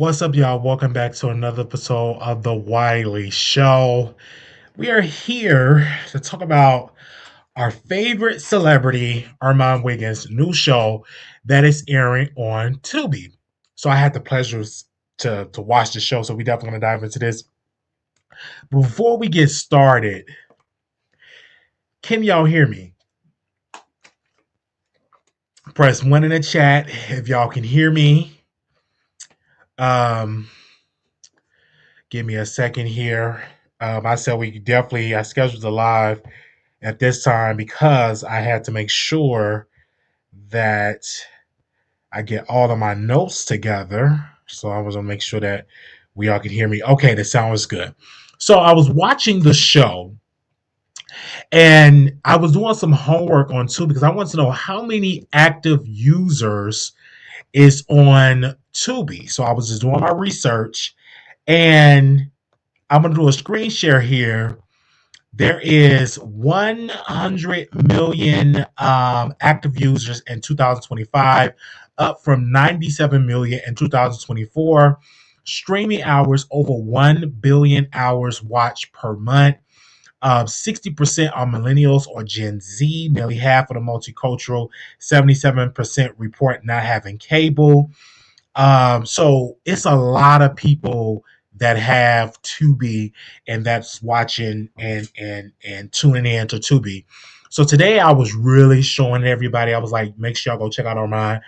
What's up, y'all? Welcome back to another episode of The Wiley Show. We are here to talk about our favorite celebrity, Armon Wiggins' new show that is airing on Tubi. So I had the pleasure to watch the show, so we definitely going to dive into this. Before we get started, can y'all hear me? Press 1 in the chat if y'all can hear me. Um, Give me a second here. I said I scheduled the live at this time because I had to make sure that I get all of my notes together. So I was gonna make sure that we all could hear me. Okay, the sound was good. So I was watching the show and I was doing some homework on Tubi because I want to know how many active users is on Tubi. So I was just doing my research and I'm going to do a screen share here. There is 100 million active users in 2025, up from 97 million in 2024. Streaming hours over 1 billion hours watched per month. 60% are millennials or Gen Z, nearly half of the multicultural, 77% report not having cable. So it's a lot of people that have Tubi and that's watching and tuning in to Tubi. So today I was really showing everybody. I was like, make sure y'all go check out our mind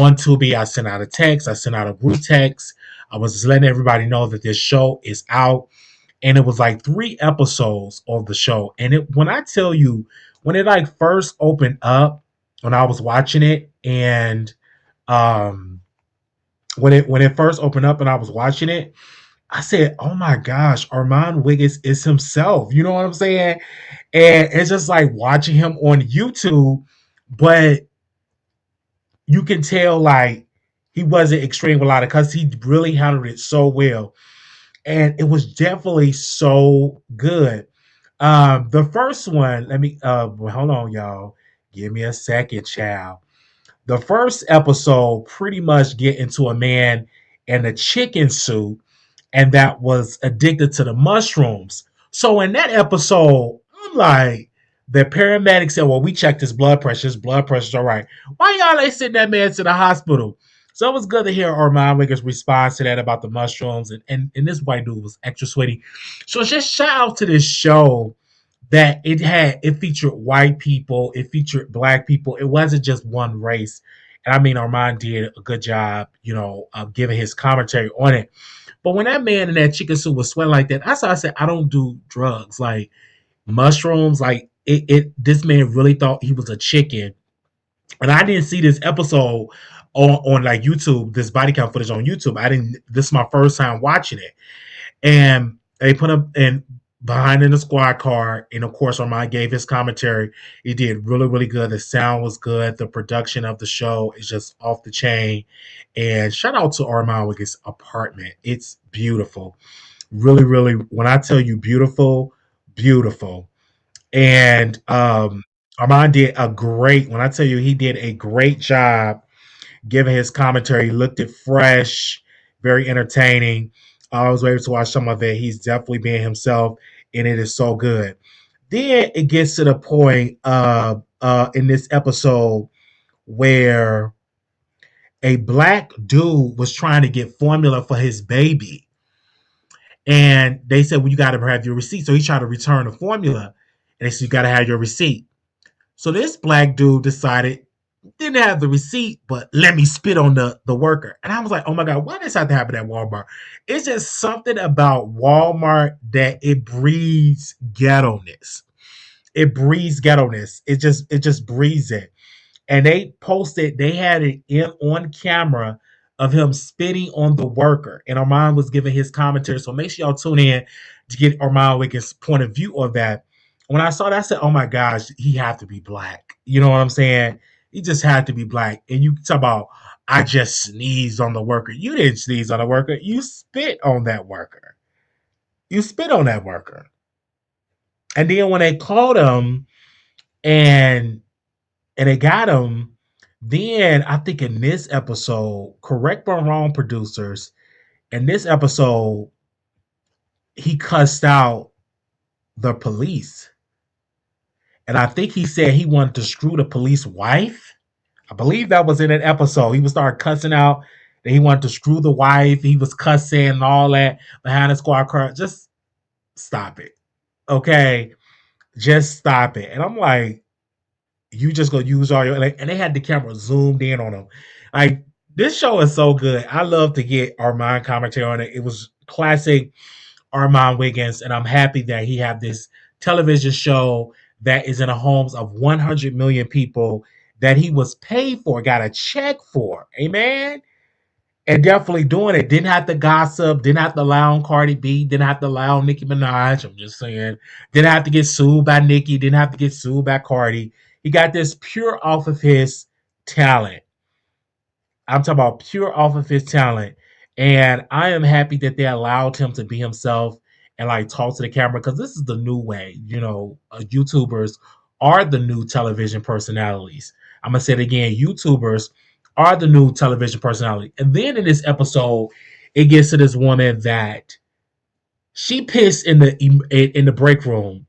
on Tubi. I sent out a text. I sent out a group text. I was just letting everybody know that this show is out, and it was like 3 episodes of the show. And when I tell you, when it like first opened up, when I was watching it, and um when it first opened up and I was watching it, I said, "Oh my gosh, Armon Wiggins is himself." You know what I'm saying? And it's just like watching him on YouTube, but you can tell like he wasn't extreme with a lot of because he really handled it so well, and it was definitely so good. The first one, let me hold on, y'all. Give me a second, child. The first episode pretty much get into a man in a chicken suit and that was addicted to the mushrooms. So in that episode, I'm like, the paramedic said, "Well, we checked his blood pressure. His blood pressure's all right. Why y'all ain't sending that man to the hospital?" So it was good to hear Armon Wiggins' response to that about the mushrooms. And this white dude was extra sweaty. So just shout out to this show that it featured white people, it featured black people. It wasn't just one race. And I mean, Armand did a good job, of giving his commentary on it. But when that man in that chicken suit was sweating like that, that's why I said I don't do drugs like mushrooms. Like this man really thought he was a chicken, and I didn't see this episode on like YouTube. This body count footage on YouTube. I didn't. This is my first time watching it, and they put him in behind in the squad car, and of course Armand gave his commentary. He did really, really good. The sound was good. The production of the show is just off the chain. And shout out to Armand with his apartment. It's beautiful. Really, really, when I tell you beautiful, beautiful. And Armand did a great, when I tell you he did a great job giving his commentary. He looked it fresh, very entertaining. I was able to watch some of it. He's definitely being himself, and it is so good. Then it gets to the point in this episode where a black dude was trying to get formula for his baby. And they said, "Well, you got to have your receipt." So he tried to return the formula. And they said, "You got to have your receipt." So this black dude decided, didn't have the receipt, but let me spit on the worker. And I was like, oh my God, why does this have to happen at Walmart? It's just something about Walmart that it breeds ghetto-ness. It breeds ghetto-ness. It just breeds it. And they had it on camera of him spitting on the worker. And Armand was giving his commentary. So make sure y'all tune in to get Armand Wiggins' point of view on that. When I saw that, I said, oh my gosh, he had to be black. You know what I'm saying? He just had to be black. And you talk about, I just sneezed on the worker. You didn't sneeze on the worker. You spit on that worker. You spit on that worker. And then when they called him and they got him, then I think in this episode, correct me if I'm wrong, producers, In this episode, he cussed out the police. And I think he said he wanted to screw the police wife. I believe that was in an episode. He was started cussing out that he wanted to screw the wife. He was cussing and all that behind the squad car. Just stop it. Okay. Just stop it. And I'm like, you just gonna use all your, like, and they had the camera zoomed in on him. Like, this show is so good. I love to get Armon commentary on it. It was classic Armon Wiggins, and I'm happy that he have this television show that is in the homes of 100 million people that he was paid for, got a check for. Amen. And definitely doing it. Didn't have to gossip, didn't have to lie on Cardi B, didn't have to lie on Nicki Minaj. I'm just saying. Didn't have to get sued by Nicki, didn't have to get sued by Cardi. He got this pure off of his talent. I'm talking about pure off of his talent. And I am happy that they allowed him to be himself and like talk to the camera, because this is the new way. YouTubers are the new television personalities. I'm going to say it again. YouTubers are the new television personality. And then in this episode, it gets to this woman that she pissed in the break room.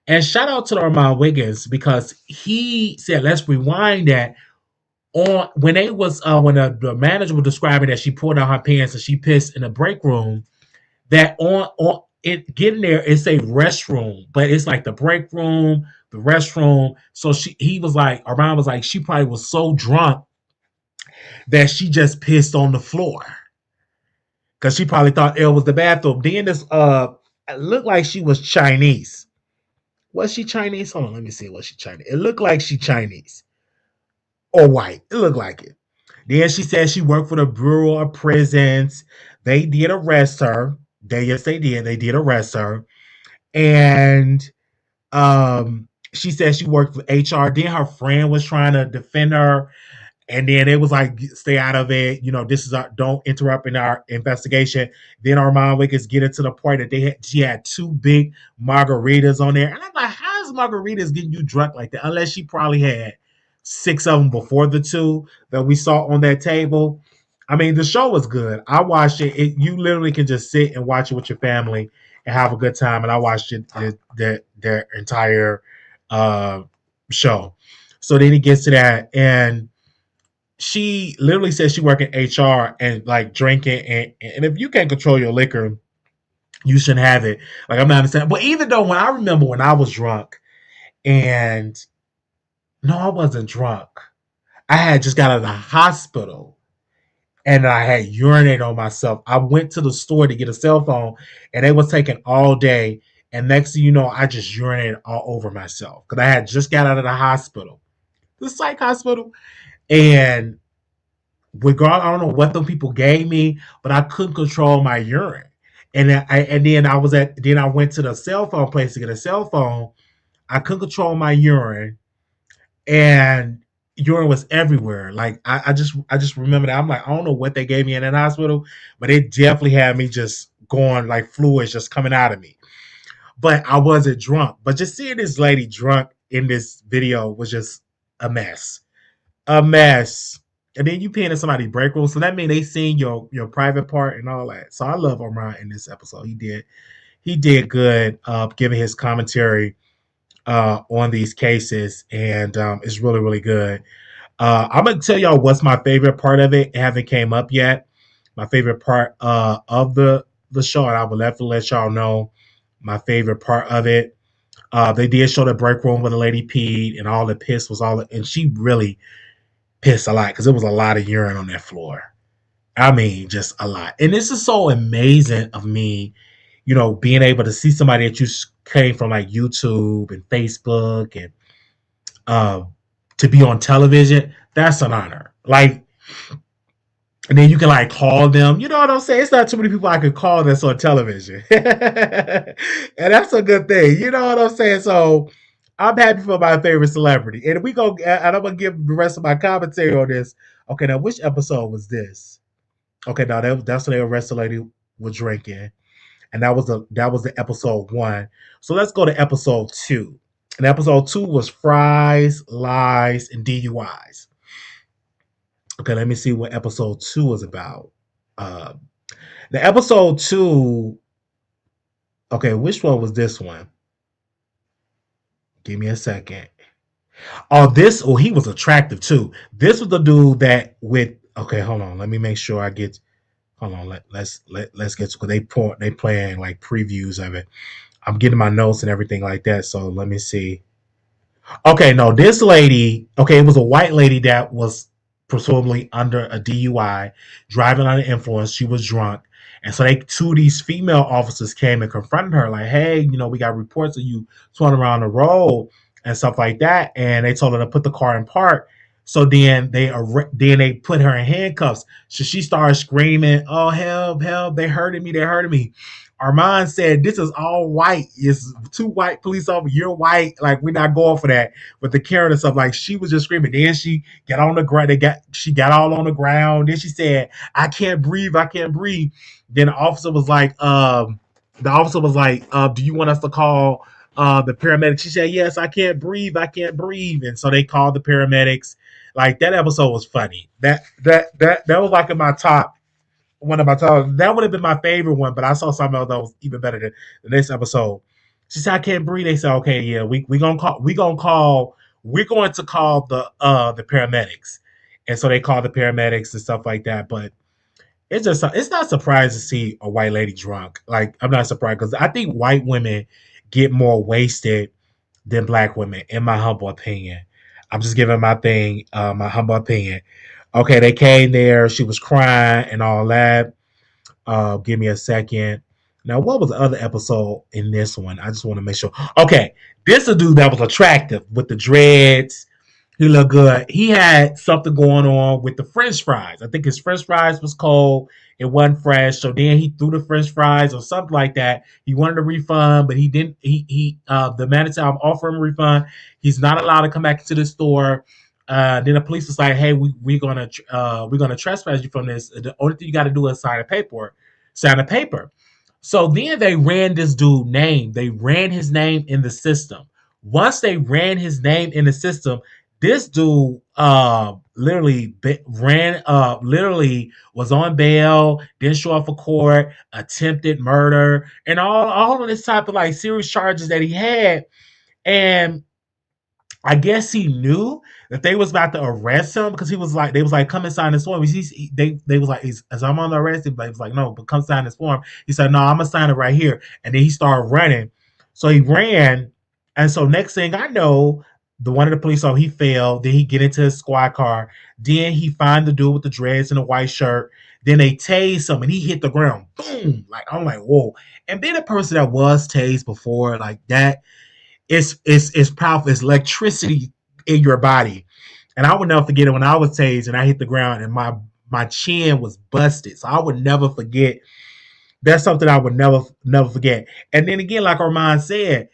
And shout out to Armon Wiggins, because he said, let's rewind that on when they was when the manager was describing that she pulled out her pants and she pissed in the break room, that on it getting there, it's a restroom, but it's like the break room, the restroom. So he was like, Armon was like, she probably was so drunk that she just pissed on the floor because she probably thought it was the bathroom. Then this it looked like she was Chinese. Was she Chinese? Hold on, let me see. Was she Chinese? It looked like she Chinese or white. It looked like it. Then she said she worked for the Bureau of Prisons. They did arrest her. Yes, they did. They did arrest her. And she said she worked for HR. Then her friend was trying to defend her. And then it was like, stay out of it. This is don't interrupt in our investigation. Then Armon Wiggins get into the point that she had two big margaritas on there. And I'm like, how's margaritas getting you drunk like that? Unless she probably had 6 of them before the 2 that we saw on that table. I mean, the show was good. I watched it. You literally can just sit and watch it with your family and have a good time. And I watched it their entire show. So then he gets to that, and she literally says she work in HR and like drinking, and if you can't control your liquor, you shouldn't have it. Like, I'm not understanding. But even though when I remember when I was drunk, and no, I wasn't drunk. I had just got out of the hospital and I had urinated on myself. I went to the store to get a cell phone, and they was taking all day. And next thing you know, I just urinated all over myself because I had just got out of the hospital, the psych hospital. And regardless, I don't know what them people gave me, but I couldn't control my urine. And then I went to the cell phone place to get a cell phone. I couldn't control my urine, and urine was everywhere. Like, I just remember that. I'm like, I don't know what they gave me in that hospital, but it definitely had me just going like fluids just coming out of me. But I wasn't drunk. But just seeing this lady drunk in this video was just a mess. A mess. And then you peeing in somebody's break room, so that means they seen your private part and all that. So I love Omar in this episode. He did good giving his commentary on these cases, and it's really, really good. I'm gonna tell y'all what's my favorite part of it. It haven't came up yet. My favorite part of the show, and I will have to let y'all know my favorite part of it. They did show the break room where the lady peed, and all the piss was and she really pissed a lot because it was a lot of urine on that floor. I mean, just a lot. And this is so amazing of me, being able to see somebody that you came from like YouTube and Facebook and to be on television. That's an honor. Like, and then you can like call them. You know what I'm saying? It's not too many people I could call that's on television. And that's a good thing. You know what I'm saying? So I'm happy for my favorite celebrity. And and I'm gonna give the rest of my commentary on this. Okay, now which episode was this? Okay, now that's when the rest of the lady was drinking. And that was the episode 1. So let's go to episode 2. And episode 2 was fries, lies, and DUIs. Okay, let me see what episode 2 is about. Now, The episode 2. Okay, which one was this one? Give me a second. Oh, this. Oh, he was attractive too. This was the dude that with. Okay, hold on. Let me make sure I get. Hold on. Let's get to because they playing like previews of it. I'm getting my notes and everything like that. So let me see. Okay, no, this lady, okay, it was a white lady that was presumably under a DUI, driving under influence. She was drunk. And so two of these female officers came and confronted her, like, hey, we got reports of you touring around the road and stuff like that. And they told her to put the car in park. So then they put her in handcuffs. So she started screaming, oh, help, help, they hurting me, they hurting me. Armon said, "This is all white. It's two white police officers. You're white. Like we're not going for that." But the Karen and stuff, like she was just screaming. Then she got on the ground. She got all on the ground. Then she said, "I can't breathe. I can't breathe." Then the officer was like, "Do you want us to call the paramedics?" She said, "Yes, I can't breathe. I can't breathe." And so they called the paramedics. Like that episode was funny. That was like in my top one of my top. That would have been my favorite one, but I saw something else that was even better than the next episode. She said, "I can't breathe." They said, "Okay, yeah, we gonna call. We're going to call the paramedics." And so they called the paramedics and stuff like that. But it's not surprising to see a white lady drunk. Like I'm not surprised because I think white women get more wasted than black women, in my humble opinion. I'm just giving my humble opinion. Okay, they came there. She was crying and all that. Give me a second. Now, what was the other episode in this one? I just want to make sure. Okay, this is a dude that was attractive with the dreads. He looked good. He had something going on with the French fries. I think his French fries was cold. It wasn't fresh. So then he threw the French fries or something like that. He wanted a refund, but he didn't. The manager offered him a refund. He's not allowed to come back to the store. Then the police was like, "Hey, we're gonna trespass you from this. The only thing you got to do is sign a paper." So then they ran this dude name. They ran his name in the system. Once they ran his name in the system, this dude literally was on bail, didn't show up for court, attempted murder, and all of this type of like serious charges that he had. And I guess he knew that they was about to arrest him because they was like, come and sign this form. They was like, as I'm on the arrest, he was like, no, but come sign this form. He said, no, I'm gonna sign it right here. And then he started running. So he ran, and so next thing I know, the one of the police officers he fell. Then he get into his squad car. Then he find the dude with the dreads and the white shirt. Then they tase him, and he hit the ground. Boom! Like I'm like, whoa. And being a person that was tased before, like that it's powerful. It's electricity in your body. And I would never forget it when I was tased and I hit the ground and my chin was busted. So I would never forget. That's something I would never forget. And then again, like Armand said,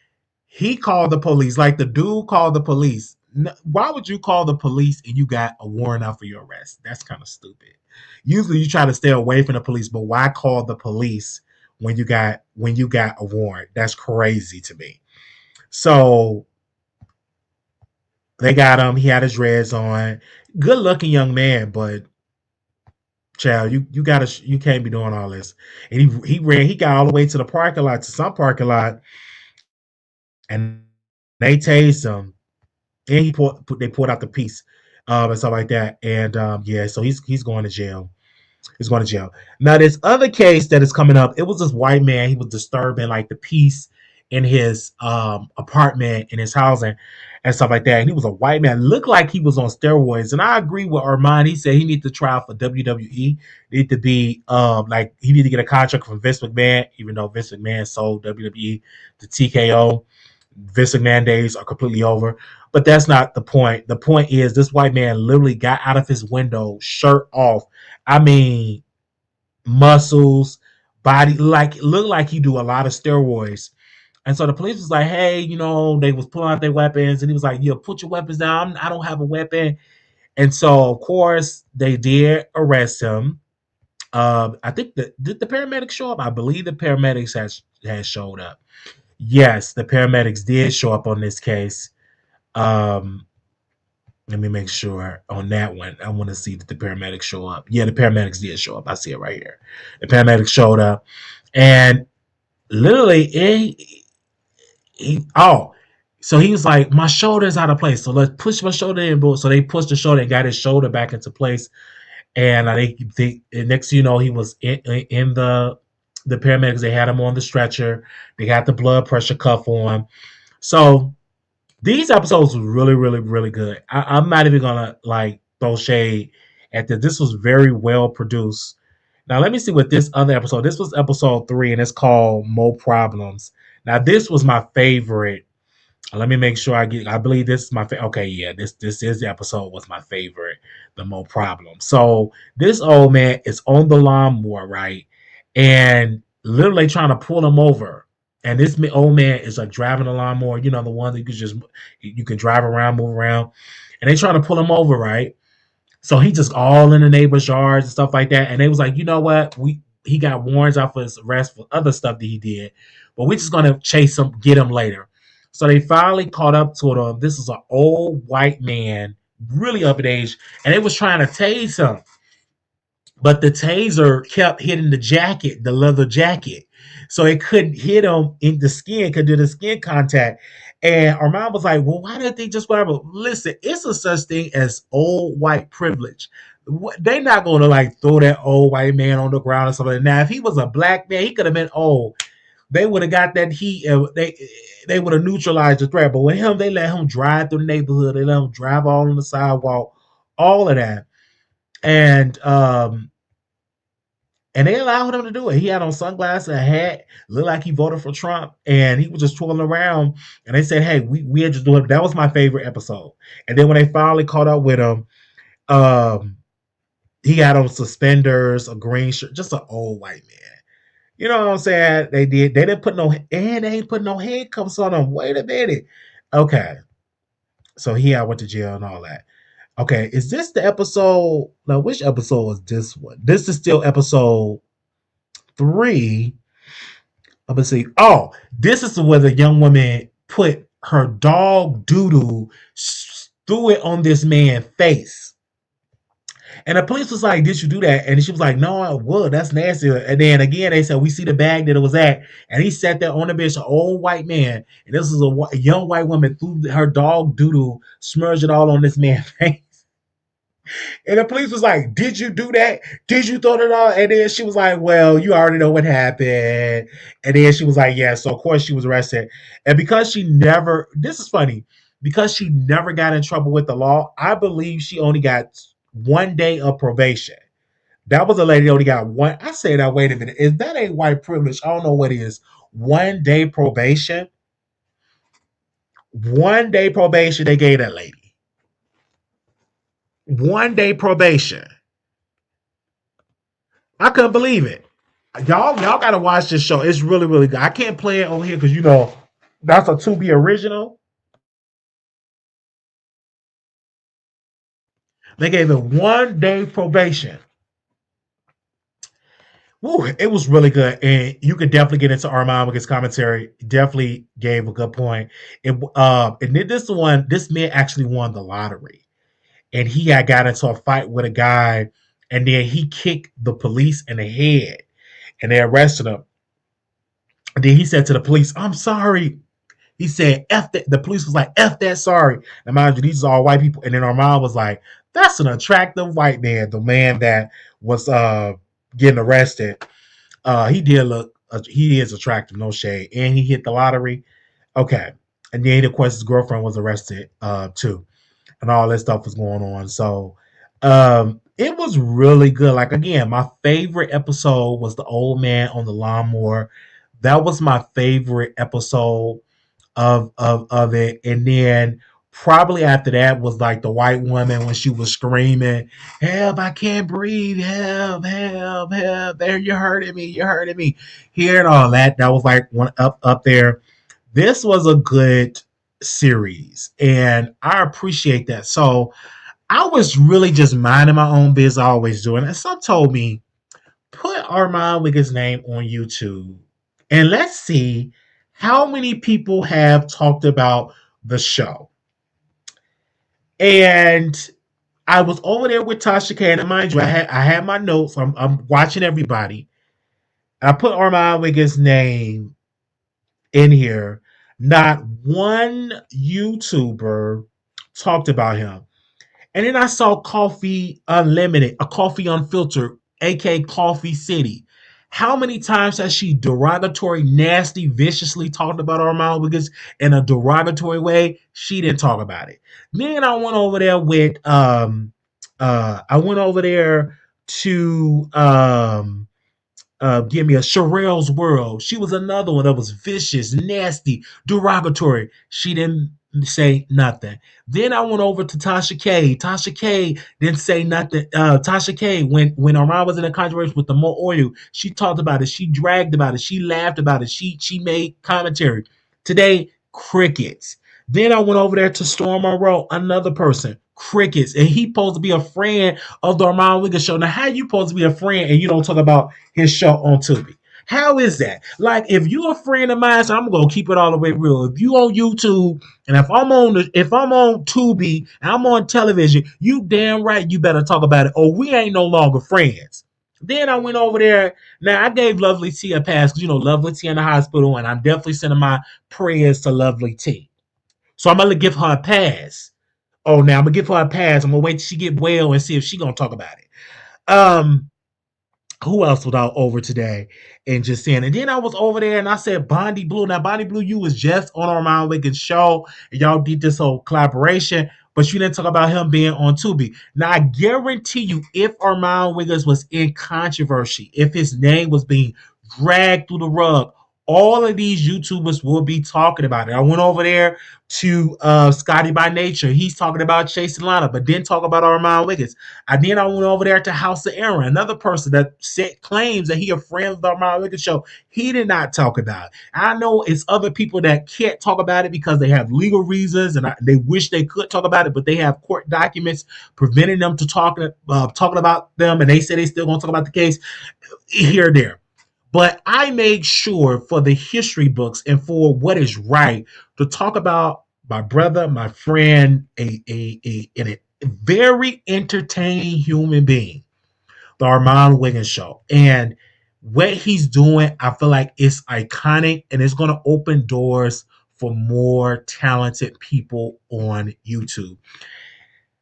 he called the police. Like the dude called the police. Why would you call the police and you got a warrant out for your arrest? That's kind of stupid. Usually you try to stay away from the police, but why call the police when you got a warrant? That's crazy to me. So they got him. He had his dreads on. Good looking young man, but child, you can't be doing all this. And he got all the way to the parking lot, to some parking lot, and they tased him. And they pulled out the piece, and stuff like that. And yeah, so he's going to jail. He's going to jail. Now, this other case that is coming up, it was this white man. He was disturbing like the peace in his apartment, in his housing, and stuff like that. And he was a white man. Looked like he was on steroids. And I agree with Armand. He said he needs to try for WWE. Need to be like he need to get a contract from Vince McMahon, even though Vince McMahon sold WWE to TKO. Vince McMahon days are completely over. But that's not the point. The point is this white man literally got out of his window, shirt off. I mean, muscles, body, like looked like he do a lot of steroids. And so the police was like, hey, they was pulling out their weapons, and he was like, yeah, put your weapons down. I don't have a weapon. And so, of course, they did arrest him. I think did the paramedics show up? I believe the paramedics has showed up. Yes, the paramedics did show up on this case. Let me make sure on that one. I want to see that the paramedics show up. Yeah, the paramedics did show up. I see it right here. The paramedics showed up, and literally, oh, so he was like, my shoulder's out of place. So let's push my shoulder in, bro. So they pushed the shoulder and got his shoulder back into place. And next thing you know, he was in the paramedics. They had him on the stretcher. They got the blood pressure cuff on. So these episodes were really, really, really good. I'm not even gonna like throw shade at this. This was very well produced. Now let me see what this other episode. This was episode 3, and it's called Mo Problems. Now this was my favorite. Let me make sure I get. I believe this is my favorite. Okay, yeah, this is the episode was my favorite. The Mo Problem. So this old man is on the lawnmower, right, and literally trying to pull him over. And this old man is like driving a lawnmower. You know, the one that you can drive around, move around, and they trying to pull him over, right? So he just all in the neighbor's yards and stuff like that. And they was like, you know what? He got warrants out for his arrest for other stuff that he did, but we just gonna chase him, get him later. So they finally caught up to him. This is an old white man, really up in age, and they was trying to tase him. But the taser kept hitting the jacket, the leather jacket. So it couldn't hit him in the skin, could do the skin contact. And our mom was like, well, why didn't they just whatever? Listen, it's a such thing as old white privilege. They're not going to like throw that old white man on the ground or something. Now, if he was a black man, he could have been old. They would have got that heat. They would have neutralized the threat. But with him, they let him drive through the neighborhood. They let him drive all on the sidewalk, all of that. And they allowed him to do it. He had on sunglasses, a hat, looked like he voted for Trump, and he was just twirling around. And they said, "Hey, we had just doing." That was my favorite episode. And then when they finally caught up with him, um, he had on suspenders, a green shirt, just an old white man. You know what I'm saying? They did. They didn't put no, and they ain't put no handcuffs on him. Wait a minute. Okay, so he went to jail and all that. Okay, is this the episode? Now, which episode is this one? This is still episode 3. Let me see. Oh, this is where the young woman put her dog doodoo, threw it on this man's face. And the police was like, did you do that? And she was like, no, I would. That's nasty. And then again, they said, we see the bag that it was at. And he sat there on the bench, an old white man. And this is a young white woman threw her dog doodoo, smudged it all on this man's face. And the police was like, did you do that? Did you throw it all? And then she was like, well, you already know what happened. And then she was like, yeah. So, of course, she was arrested. And because she never, this is funny, because she never got in trouble with the law, I believe she only got 1 day of probation. That was a lady that only got one. I say that, wait a minute. If that ain't white privilege, I don't know what is. 1 day probation. 1 day probation they gave that lady. 1 day probation. I couldn't believe it. Y'all gotta watch this show. It's really, really good. I can't play it over here because that's a Tubi original. They gave it 1 day probation. Woo, it was really good, and you could definitely get into Armon Wiggins' commentary. Definitely gave a good point. And then this man actually won the lottery, and he had got into a fight with a guy, and then he kicked the police in the head, and they arrested him. And then he said to the police, "I'm sorry." He said, F that. The police was like, F that, sorry. Now, mind you, these are all white people. And then Armand was like, that's an attractive white man, the man that was getting arrested. He is attractive, no shade. And he hit the lottery. Okay. And then, of course, his girlfriend was arrested too. And all that stuff was going on. So it was really good. Like, again, my favorite episode was the old man on the lawnmower. That was my favorite episode of it. And then probably after that was like the white woman when she was screaming, help, I can't breathe, help, help, help, there, you're hurting me, hearing all that. That was like one up there. This was a good series, and I appreciate that. So I was really just minding my own business, always doing it. And some told me, put Armon Wiggins' name on YouTube and let's see how many people have talked about the show. And I was over there with Tasha K, and mind you, I had my notes. I'm watching everybody. I put Armon Wiggins' name in here. Not one YouTuber talked about him. And then I saw Coffee Unlimited, a Coffee Unfiltered, aka Coffee City. How many times has she derogatory, nasty, viciously talked about Armon Wiggins in a derogatory way? She didn't talk about it. Then I went over there with I went over there to give me a Sherelle's World. She was another one that was vicious, nasty, derogatory. She didn't say nothing. Then I went over to Tasha K. Tasha K didn't say nothing. Tasha K, when Armon was in a controversy with the more oil, she talked about it. She dragged about it. She laughed about it. She made commentary. Today, crickets. Then I went over there to Storm Monroe, another person. Crickets. And he supposed to be a friend of the Armon Wiggins show. Now, how you supposed to be a friend and you don't talk about his show on Tubi? How is that? Like, if you're a friend of mine, so I'm gonna keep it all the way real. If you on YouTube and if I'm on Tubi and I'm on television, you damn right you better talk about it, or we ain't no longer friends. Then I went over there. Now I gave Lovely T a pass because Lovely T in the hospital, and I'm definitely sending my prayers to Lovely T. So I'm gonna give her a pass. Oh, now I'm gonna give her a pass. I'm gonna wait till she get well and see if she gonna talk about it. Um, who else was out over today and just saying? And then I was over there and I said Bondi Blue. Now Bondi Blue, you was just on Armon Wiggins' show and y'all did this whole collaboration, but you didn't talk about him being on Tubi. Now I guarantee you, if Armon Wiggins was in controversy, if his name was being dragged through the rug, all of these YouTubers will be talking about it. I went over there to Scotty by Nature. He's talking about Chase and Lana, but didn't talk about Armon Wiggins. Then I went over there to House of Aaron, another person that claims that he a friend of the Armon Wiggins show. He did not talk about it. I know it's other people that can't talk about it because they have legal reasons and they wish they could talk about it, but they have court documents preventing them to talking about them, and they say they still gonna talk about the case here or there. But I made sure for the history books and for what is right to talk about my brother, my friend, a very entertaining human being, the Armon Wiggins show. And what he's doing, I feel like it's iconic and it's going to open doors for more talented people on YouTube.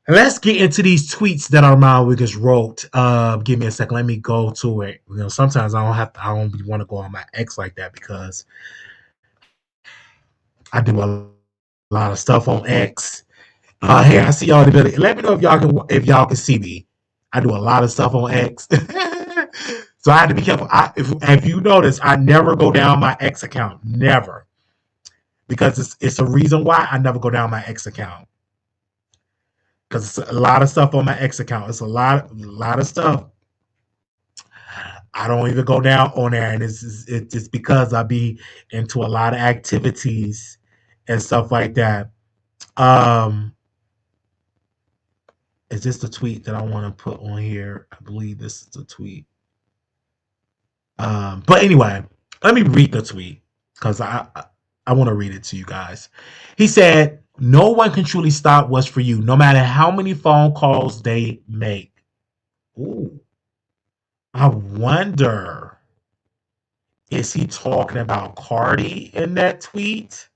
Let's get into these tweets that Armon Wiggins wrote. Give me a second. Let me go to it. Sometimes I don't want to go on my X like that because I do a lot of stuff on X. Here, I see y'all in the building. Let me know if y'all can see me. I do a lot of stuff on X. So I had to be careful. If you notice, I never go down my X account. Never. Because it's a reason why I never go down my X account. Because it's a lot of stuff on my X account. It's a lot of stuff. I don't even go down on there, and it's just because I be into a lot of activities and stuff like that. Is this the tweet that I want to put on here? I believe this is the tweet. But anyway, let me read the tweet because I want to read it to you guys. He said, "No one can truly stop what's for you, no matter how many phone calls they make." Ooh. I wonder, is he talking about Cardi in that tweet?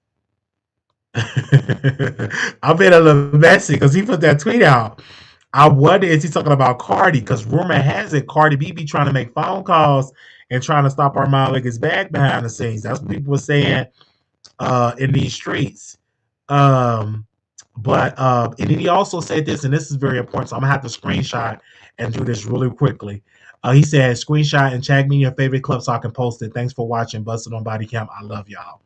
I've been a little messy because he put that tweet out. I wonder, is he talking about Cardi? Because rumor has it Cardi B be trying to make phone calls and trying to stop Armon Wiggins' back behind the scenes. That's what people were saying in these streets. And then he also said this, and this is very important, so I'm gonna have to screenshot and do this really quickly. He said, "Screenshot and tag me in your favorite clip so I can post it. Thanks for watching. Busted on Bodycam. I love y'all."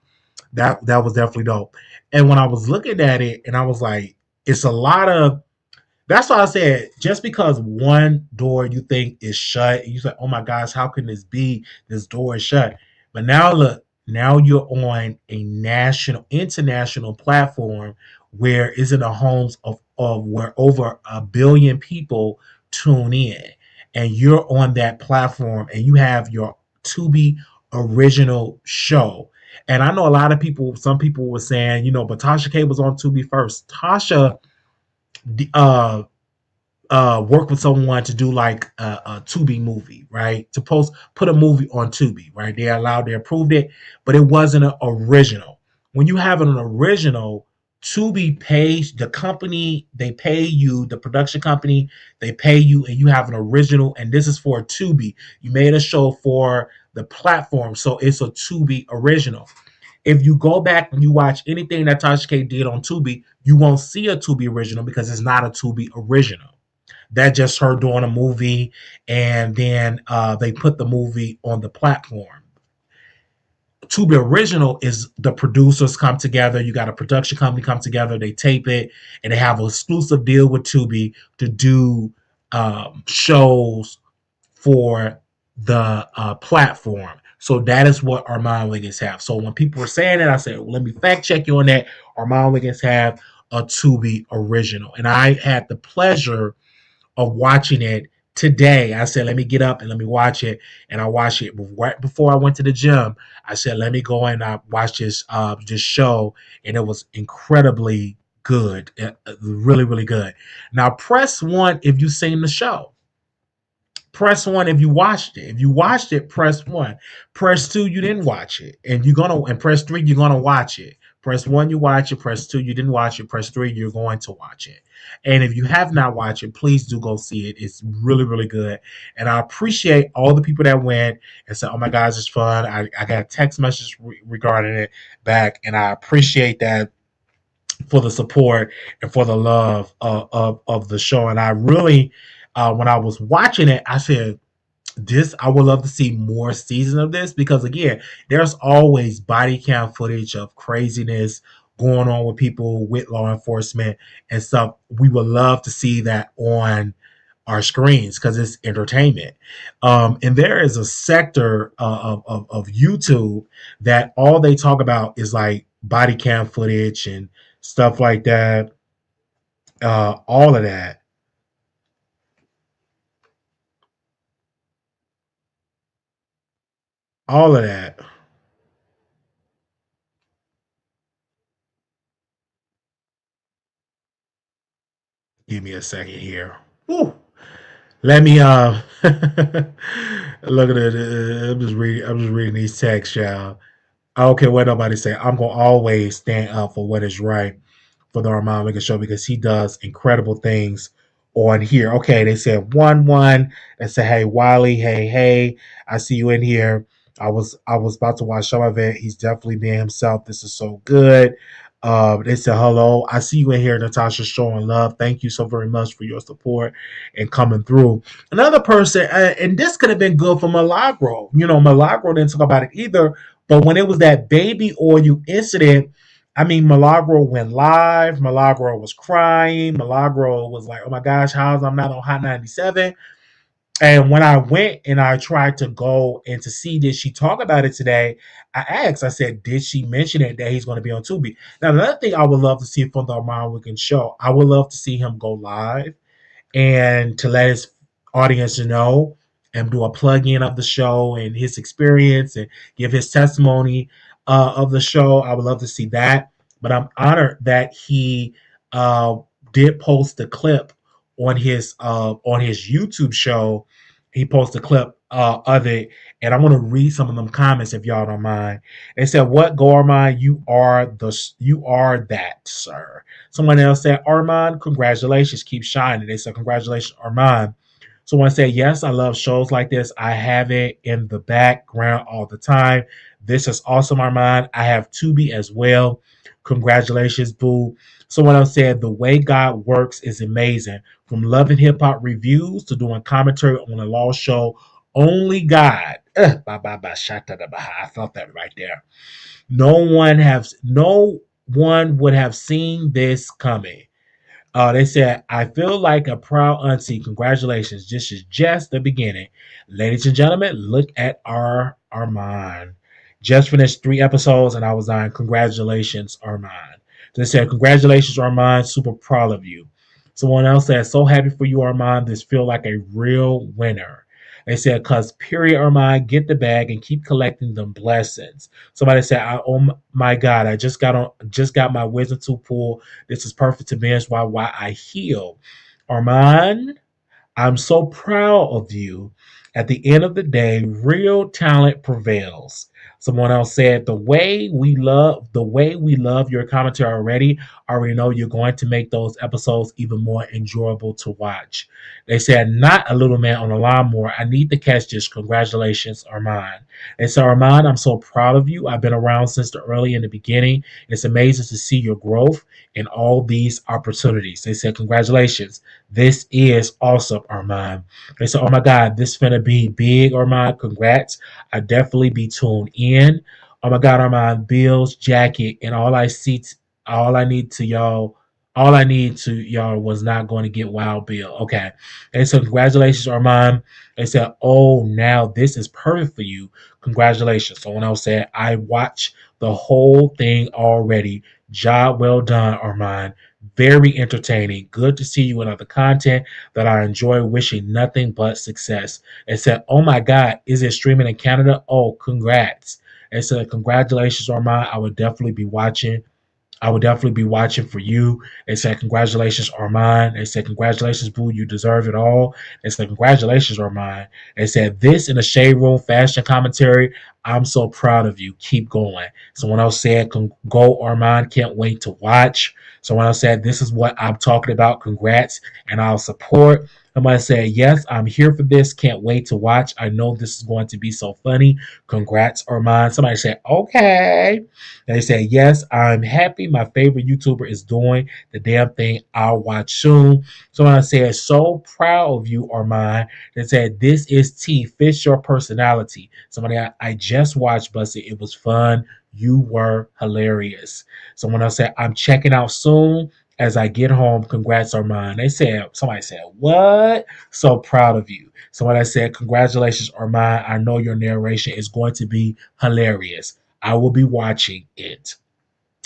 That was definitely dope. And when I was looking at it, and I was like, it's a lot of. That's why I said, just because one door you think is shut, you say, "Oh my gosh, how can this be? This door is shut." But now look, now you're on a international platform where it's in the homes of where over 1 billion people tune in, and you're on that platform, and you have your Tubi original show. And I know a lot of people, some people were saying, but Tasha K was on Tubi first. Tasha uh work with someone to do like a Tubi movie, right? To put a movie on Tubi, right? They approved it, but it wasn't an original. When you have an original, Tubi pays the company, they pay you, the production company, they pay you, and you have an original, and this is for Tubi. You made a show for the platform, so it's a Tubi original. If you go back and you watch anything that Tasha K did on Tubi, you won't see a Tubi original because it's not a Tubi original. That just her doing a movie, and then they put the movie on the platform. Tubi original is the producers come together. You got a production company come together. They tape it, and they have an exclusive deal with Tubi to do shows for the platform. So that is what Armon Wiggins have. So when people were saying it, I said, well, let me fact check you on that. Armon Wiggins have a Tubi original, and I had the pleasure of watching it today. I said, let me get up and let me watch it. And I watched it right before I went to the gym. I said, let me go and watch this show. And it was incredibly good. Really, really good. Now, press one if you've seen the show. Press one if you watched it. If you watched it, press one. Press two, you didn't watch it. And press three, you're gonna watch it. Press one, you watch it. Press two, you didn't watch it. Press three, you're going to watch it. And if you have not watched it, please do go see it. It's really, really good. And I appreciate all the people that went and said, oh my gosh, it's fun. I got a text message regarding it back, and I appreciate that for the support and for the love of the show. And I really, when I was watching it, I said, this I would love to see more season of this, because again, there's always body cam footage of craziness going on with people with law enforcement and stuff. We would love to see that on our screens because it's entertainment. And there is a sector of YouTube that all they talk about is like body cam footage and stuff like that. All of that. All of that. Give me a second here. Woo. Let me look at it. I'm just reading these texts, y'all. I don't care what nobody say. I'm gonna always stand up for what is right for the Armand Wiggins show because he does incredible things on here. Okay, they said 1-1. They said, hey Wiley, hey, I see you in here. I was about to watch some of it. He's definitely being himself. This is so good. They said, hello, I see you in here, Natasha, showing love. Thank you so very much for your support and coming through. Another person, and this could have been good for Milagro. Milagro didn't talk about it either, but when it was that baby oil incident, I mean, Milagro went live. Milagro was crying. Milagro was like, oh my gosh, how's I'm not on Hot 97? And when I went and I tried to go and to see, did she talk about it today? I asked, I said, did she mention it that he's going to be on Tubi? Now, another thing I would love to see from the Armon Wiggins show, I would love to see him go live and to let his audience know and do a plug-in of the show and his experience and give his testimony of the show. I would love to see that. But I'm honored that he uh, did post a clip on his YouTube show. He posted a clip of it, and I'm going to read some of them comments if y'all don't mind. They said, "What, go Armand? You are that, sir." Someone else said, "Armand, congratulations, keep shining." They said, "Congratulations, Armand." Someone said, "Yes, I love shows like this. I have it in the background all the time. This is awesome, Armand. I have Tubi as well. Congratulations, boo." Someone else said, "The way God works is amazing. From loving hip hop reviews to doing commentary on a law show, only God." I felt that right there. No one would have seen this coming. They said, "I feel like a proud auntie. Congratulations. This is just the beginning." Ladies and gentlemen, look at our Armand. Just finished 3 episodes and I was on. Congratulations, Armand. They said, "Congratulations, Armand. Super proud of you." Someone else said, "So happy for you, Armand. This feel like a real winner." They said, cause period, Armand, get the bag and keep collecting them blessings. Somebody said, oh my God, just got my wisdom tooth pulled. This is perfect to binge why I heal. Armand, I'm so proud of you. At the end of the day, real talent prevails. Someone else said, the way we love your commentary already, I already know you're going to make those episodes even more enjoyable to watch. They said, not a little man on a lawnmower. I need to catch this. Congratulations, Armand. They said, Armand, I'm so proud of you. I've been around since the early in the beginning. It's amazing to see your growth in all these opportunities. They said, congratulations. This is awesome, Armand. They said, oh my God, this finna be big, Armand. Congrats. I definitely be tuned in. Oh my God, Armand, Bill's jacket, and all I need to y'all, all I need to y'all was not going to get Wild Bill. Okay. And so congratulations, Armand. They said, oh, now this is perfect for you. Congratulations. Someone else said, I watched the whole thing already. Job well done, Armand. Very entertaining. Good to see you in other content that I enjoy. Wishing nothing but success. It said, oh my God, is it streaming in Canada? Oh, congrats. It said, congratulations, Armand. I would definitely be watching for you. They said, congratulations, Armand. They said, congratulations, Boo. You deserve it all. They said, congratulations, Armand. They said, this in the Shade Room fashion commentary. I'm so proud of you. Keep going. Someone else said, go, Armand. Can't wait to watch. Someone else said, this is what I'm talking about. Congrats. And I'll support. Somebody said, yes, I'm here for this. Can't wait to watch. I know this is going to be so funny. Congrats, Armand. Somebody said, okay. They said, yes, I'm happy my favorite YouTuber is doing the damn thing. I'll watch soon. Someone said, so proud of you, Armand. They said, this is T. Fits your personality. Somebody, I just watched Busted. It was fun. You were hilarious. Someone else said, I'm checking out soon as I get home. Congrats, Armand. Somebody said, what? So proud of you. Somebody said, congratulations, Armand. I know your narration is going to be hilarious. I will be watching it.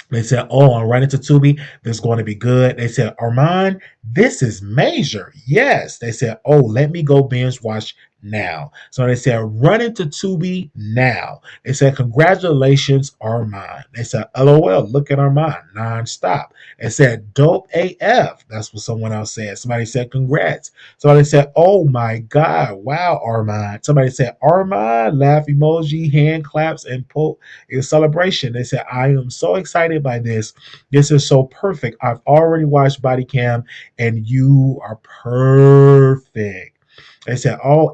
They said, oh, I'm running to Tubi. This is going to be good. They said, Armand, this is major. Yes. They said, oh, let me go binge watch now. So they said, run into Tubi now. They said, congratulations, Armand. They said, LOL, look at Armand nonstop. They said, dope AF. That's what someone else said. Somebody said, congrats. Somebody said, oh my God, wow, Armand. Somebody said, Armand, laugh emoji, hand claps, and in celebration. They said, I am so excited by this. This is so perfect. I've already watched Bodycam and you are perfect. They said, oh,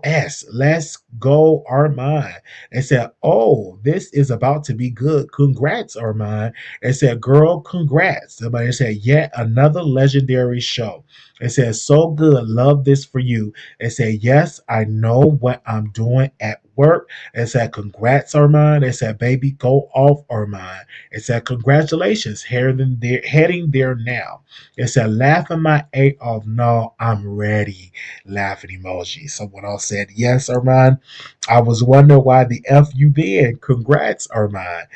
let's go, Armand. They said, oh, this is about to be good. Congrats, Armand. They said, girl, congrats. Somebody said, yet another legendary show. They said, so good. Love this for you. They said, yes, I know what I'm doing at work. They said, congrats, Armand. They said, baby, go off, Armand. They said, congratulations, heading there now. They said, laughing my eight off. No, I'm ready. Laughing emoji. Someone else said, yes, Armand. I was wondering why the F you been. Congrats, Armand.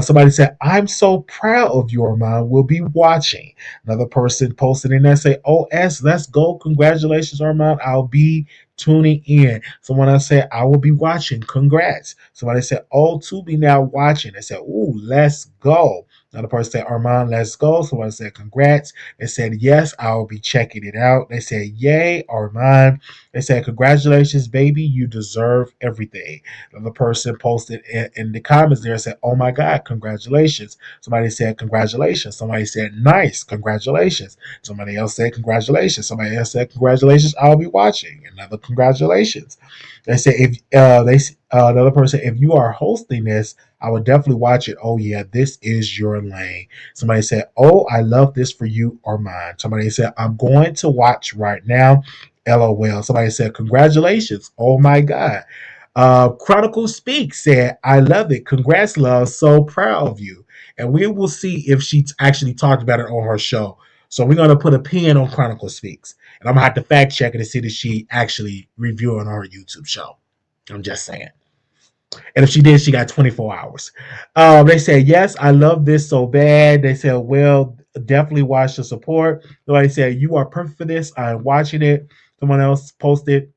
Somebody said, I'm so proud of you, Armand. We'll be watching. Another person posted in there say, OS, let's go. Congratulations, Armand. I'll be tuning in. Someone else said, I will be watching. Congrats. Somebody said, oh, Tubi now watching. They said, ooh, let's go. Another person said, Armand, let's go. Someone said, congrats. They said, yes, I'll be checking it out. They said, yay, Armand. They said, congratulations, baby. You deserve everything. Another person posted in the comments there said, oh my God, congratulations. Somebody said, congratulations. Somebody said, nice, congratulations. Somebody else said, congratulations. Somebody else said, congratulations, I'll be watching. Another congratulations. They said, if another person, if you are hosting this, I would definitely watch it. Oh yeah, this is your lane. Somebody said, oh, I love this for you, Armand. Somebody said, I'm going to watch right now. LOL. Somebody said, congratulations. Oh my God. Chronicle Speak said, I love it. Congrats, love. So proud of you. And we will see if she actually talked about it on her show. So we're going to put a pin on Chronicle Speaks. And I'm going to have to fact check it to see that she actually reviewed on her YouTube show. I'm just saying. And if she did, she got 24 hours. They said, yes, I love this so bad. They said, well, definitely watch the support. Somebody said, you are perfect for this. I'm watching it. Someone else posted,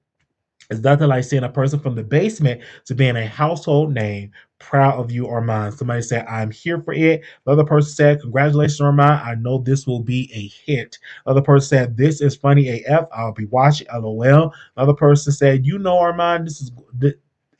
It's nothing like seeing a person from the basement to being a household name. Proud of you, Armon. Somebody said, I'm here for it. The other person said, congratulations, Armon. I know this will be a hit. The other person said, this is funny AF. I'll be watching. LOL. The other person said, you know, Armon,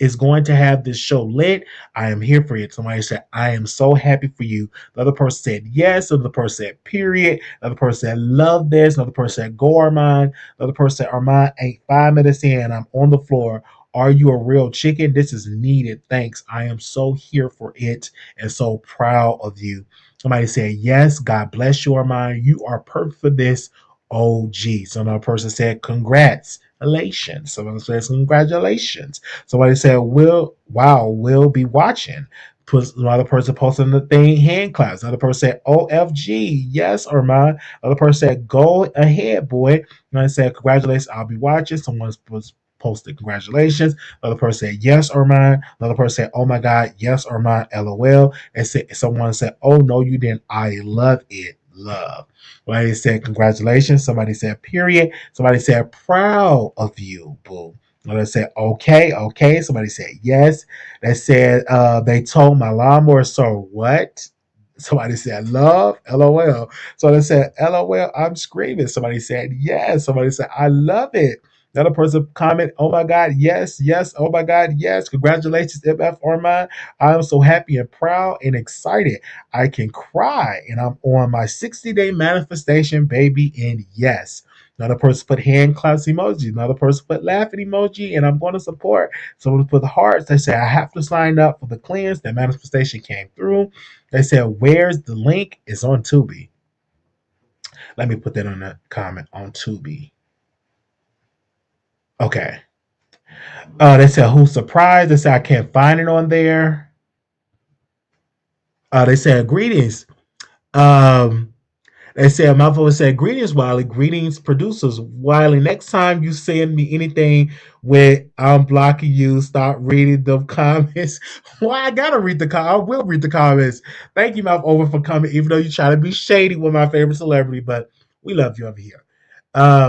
is going to have this show lit. I am here for it. Somebody said, I am so happy for you. The other person said, yes. The other person said, period. The other person said, love this. Another person said, go, Armon. The other person said, Armon, ain't 5 minutes in. I'm on the floor. Are you a real chicken? This is needed. Thanks. I am so here for it and so proud of you. Somebody said, yes. God bless you, Armon. You are perfect for this. OG. So another person said, congrats. Someone says, congratulations. Somebody said, we'll be watching. Another person posted the thing, hand claps. Another person said, OFG, yes, or mine. Another person said, go ahead, boy. Another said, congratulations, I'll be watching. Someone was posted, congratulations. Another person said, yes, or mine. Another person said, oh my God, yes, or mine, LOL. And someone said, oh no, you didn't. I love it. Love. Somebody said, congratulations. Somebody said, period. Somebody said, proud of you, boo. Somebody said, okay, okay. Somebody said, yes. They said, they told my lawnmower, so what? Somebody said, love, LOL. So they said, LOL, I'm screaming. Somebody said, yes. Somebody said, I love it. Another person comment, oh my God, yes, yes, oh my God, yes. Congratulations, MF Ormond. I'm so happy and proud and excited. I can cry. And I'm on my 60-day manifestation, baby. And yes. Another person put hand claps emoji. Another person put laughing emoji. And I'm going to support. Someone put hearts. They say, I have to sign up for the cleanse. The manifestation came through. They said, where's the link? It's on Tubi. Let me put that on the comment on Tubi. Okay. They said, who's surprised? They said, I can't find it on there. They said, greetings. Um, They said, my voice said, greetings, Wiley. Greetings, producers. Wiley, next time you send me anything with I'm blocking you, stop reading the comments. Why I gotta read the comments? I will read the comments. Thank you, Mouth Over, for coming, even though you try to be shady with my favorite celebrity, but we love you over here.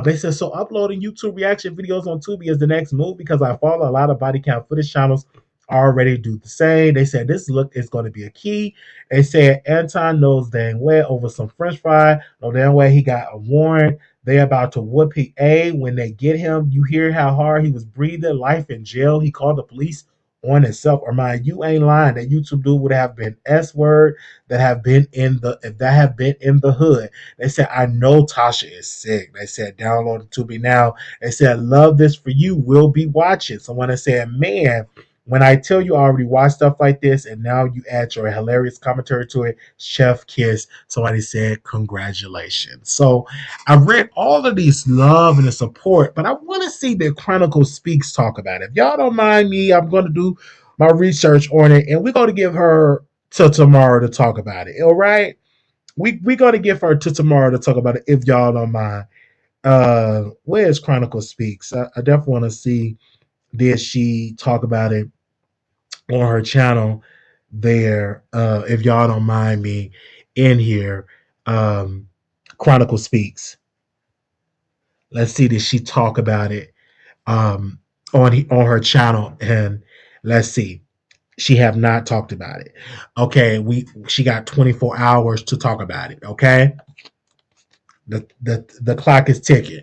They said, so uploading YouTube reaction videos on Tubi is the next move because I follow a lot of body count footage channels already do the same. They said this look is going to be a key. They said Anton knows dang well over some French fry. No damn way he got a warrant. They about to whoop he A when they get him. You hear how hard he was breathing. Life in jail. He called the police on himself. Or mind you ain't lying. That YouTube dude would have been S word that have been in the if that have been in the hood. They said I know Tasha is sick. They said download it to me now. They said love this for you. We'll be watching. Someone that said man. When I tell you I already watch stuff like this and now you add your hilarious commentary to it, chef kiss. Somebody said, congratulations. So I read all of these love and the support, but I want to see the Chronicle Speaks talk about it. If y'all don't mind me, I'm going to do my research on it and we're going to give her till tomorrow to talk about it. All right? We're going to give her till tomorrow to talk about it if y'all don't mind. Where's Chronicle Speaks? I definitely want to see did she talk about it on her channel there. If y'all don't mind me in here, Chronicle Speaks. Let's see, did she talk about it on her channel? And let's see, she have not talked about it. Okay, she got 24 hours to talk about it. Okay, the clock is ticking.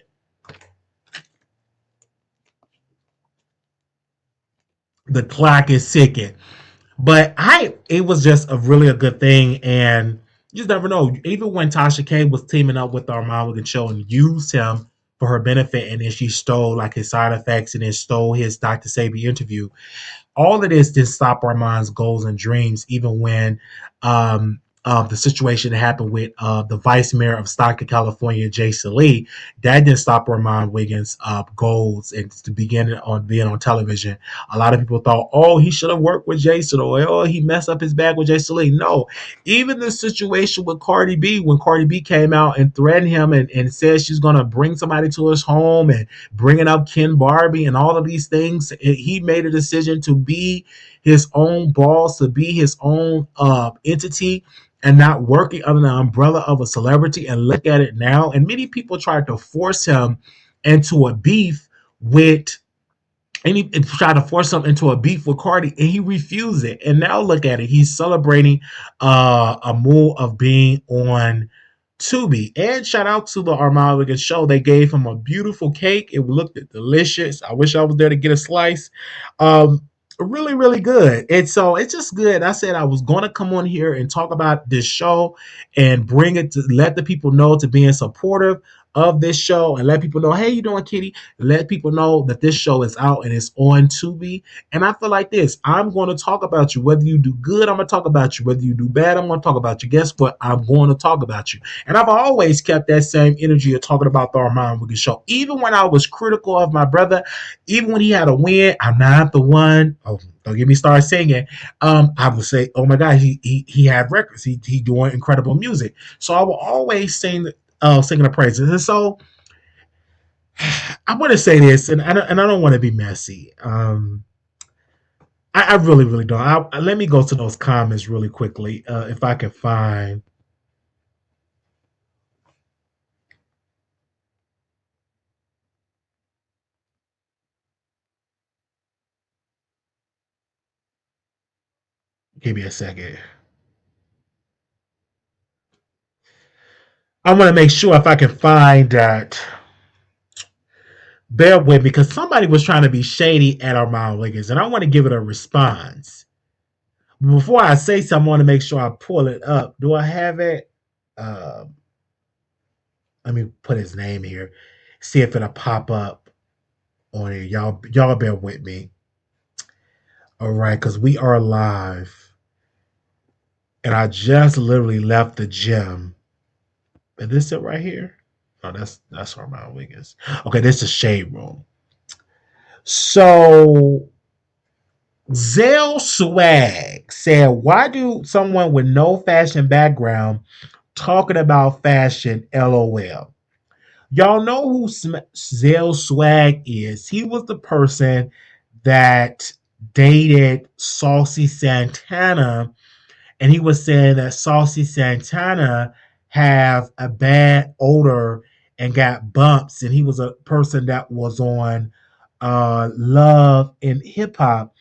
The clock is ticking. But it was just a good thing, and you just never know. Even when Tasha K was teaming up with Armon Wiggins show and used him for her benefit, and then she stole like his side effects and then stole his Dr. Sabi interview, all of this didn't stop Armand's goals and dreams, even when the situation that happened with the vice mayor of Stockton, California, Jason Lee. That didn't stop Armon Wiggins' goals and to begin on being on television. A lot of people thought, oh, he should have worked with Jason, or oh, he messed up his bag with Jason Lee. No, even the situation with Cardi B, when Cardi B came out and threatened him and said she's going to bring somebody to his home and bringing up Ken Barbie and all of these things, he made a decision to be his own boss, to be his own entity and not working under the umbrella of a celebrity. And look at it now. And many people tried to force him into a beef with and tried to force him into a beef with Cardi, and he refused it. And now look at it, he's celebrating a move of being on Tubi. And shout out to the Armon Wiggins show. They gave him a beautiful cake. It looked delicious. I wish I was there to get a slice. Um, really, really good. And so it's just good. I said I was going to come on here and talk about this show and bring it to let the people know to being supportive of this show and let people know, hey, you doing, Kitty? Let people know that this show is out and it's on Tubi. And I feel like this. I'm going to talk about you. Whether you do good, I'm going to talk about you. Whether you do bad, I'm going to talk about you. Guess what? I'm going to talk about you. And I've always kept that same energy of talking about the Armon Wiggins show. Even when I was critical of my brother, even when he had a win, I'm not the one. Oh, don't get me started singing. I would say, oh my God, he had records. He doing incredible music. So I will always singing the praises. And so I want to say this, and I don't want to be messy. I really, really don't. Let me go to those comments really quickly, if I can find. Give me a second. I want to make sure if I can find that. Bear with me, because somebody was trying to be shady at Armon Wiggins, and I want to give it a response. Before I say something, I want to make sure I pull it up. Do I have it? Uh, Let me put his name here. See if it'll pop up on it. Y'all bear with me. All right, because we are live. And I just literally left the gym. Is this it right here? Oh, that's Armon Wiggins. Okay, this is Shade Room. So Zell Swag said, why do someone with no fashion background talking about fashion? LOL. Y'all know who Zell Swag is. He was the person that dated Saucy Santana, and he was saying that Saucy Santana have a bad odor and got bumps, and he was a person that was on Love and Hip Hop.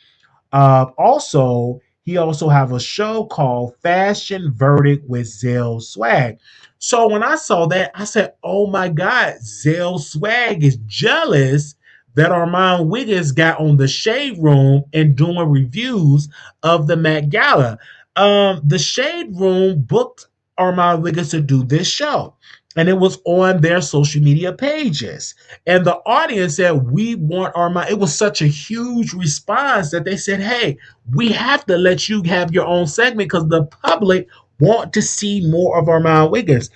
Also, he also have a show called Fashion Verdict with Zell Swag. So when I saw that, I said, "Oh my God, Zell Swag is jealous that Armon Wiggins got on the Shade Room and doing reviews of the Met Gala." The Shade Room booked Armon Wiggins to do this show, and it was on their social media pages. And the audience said, we want Armon. It was such a huge response that they said, hey, we have to let you have your own segment because the public want to see more of Armon Wiggins.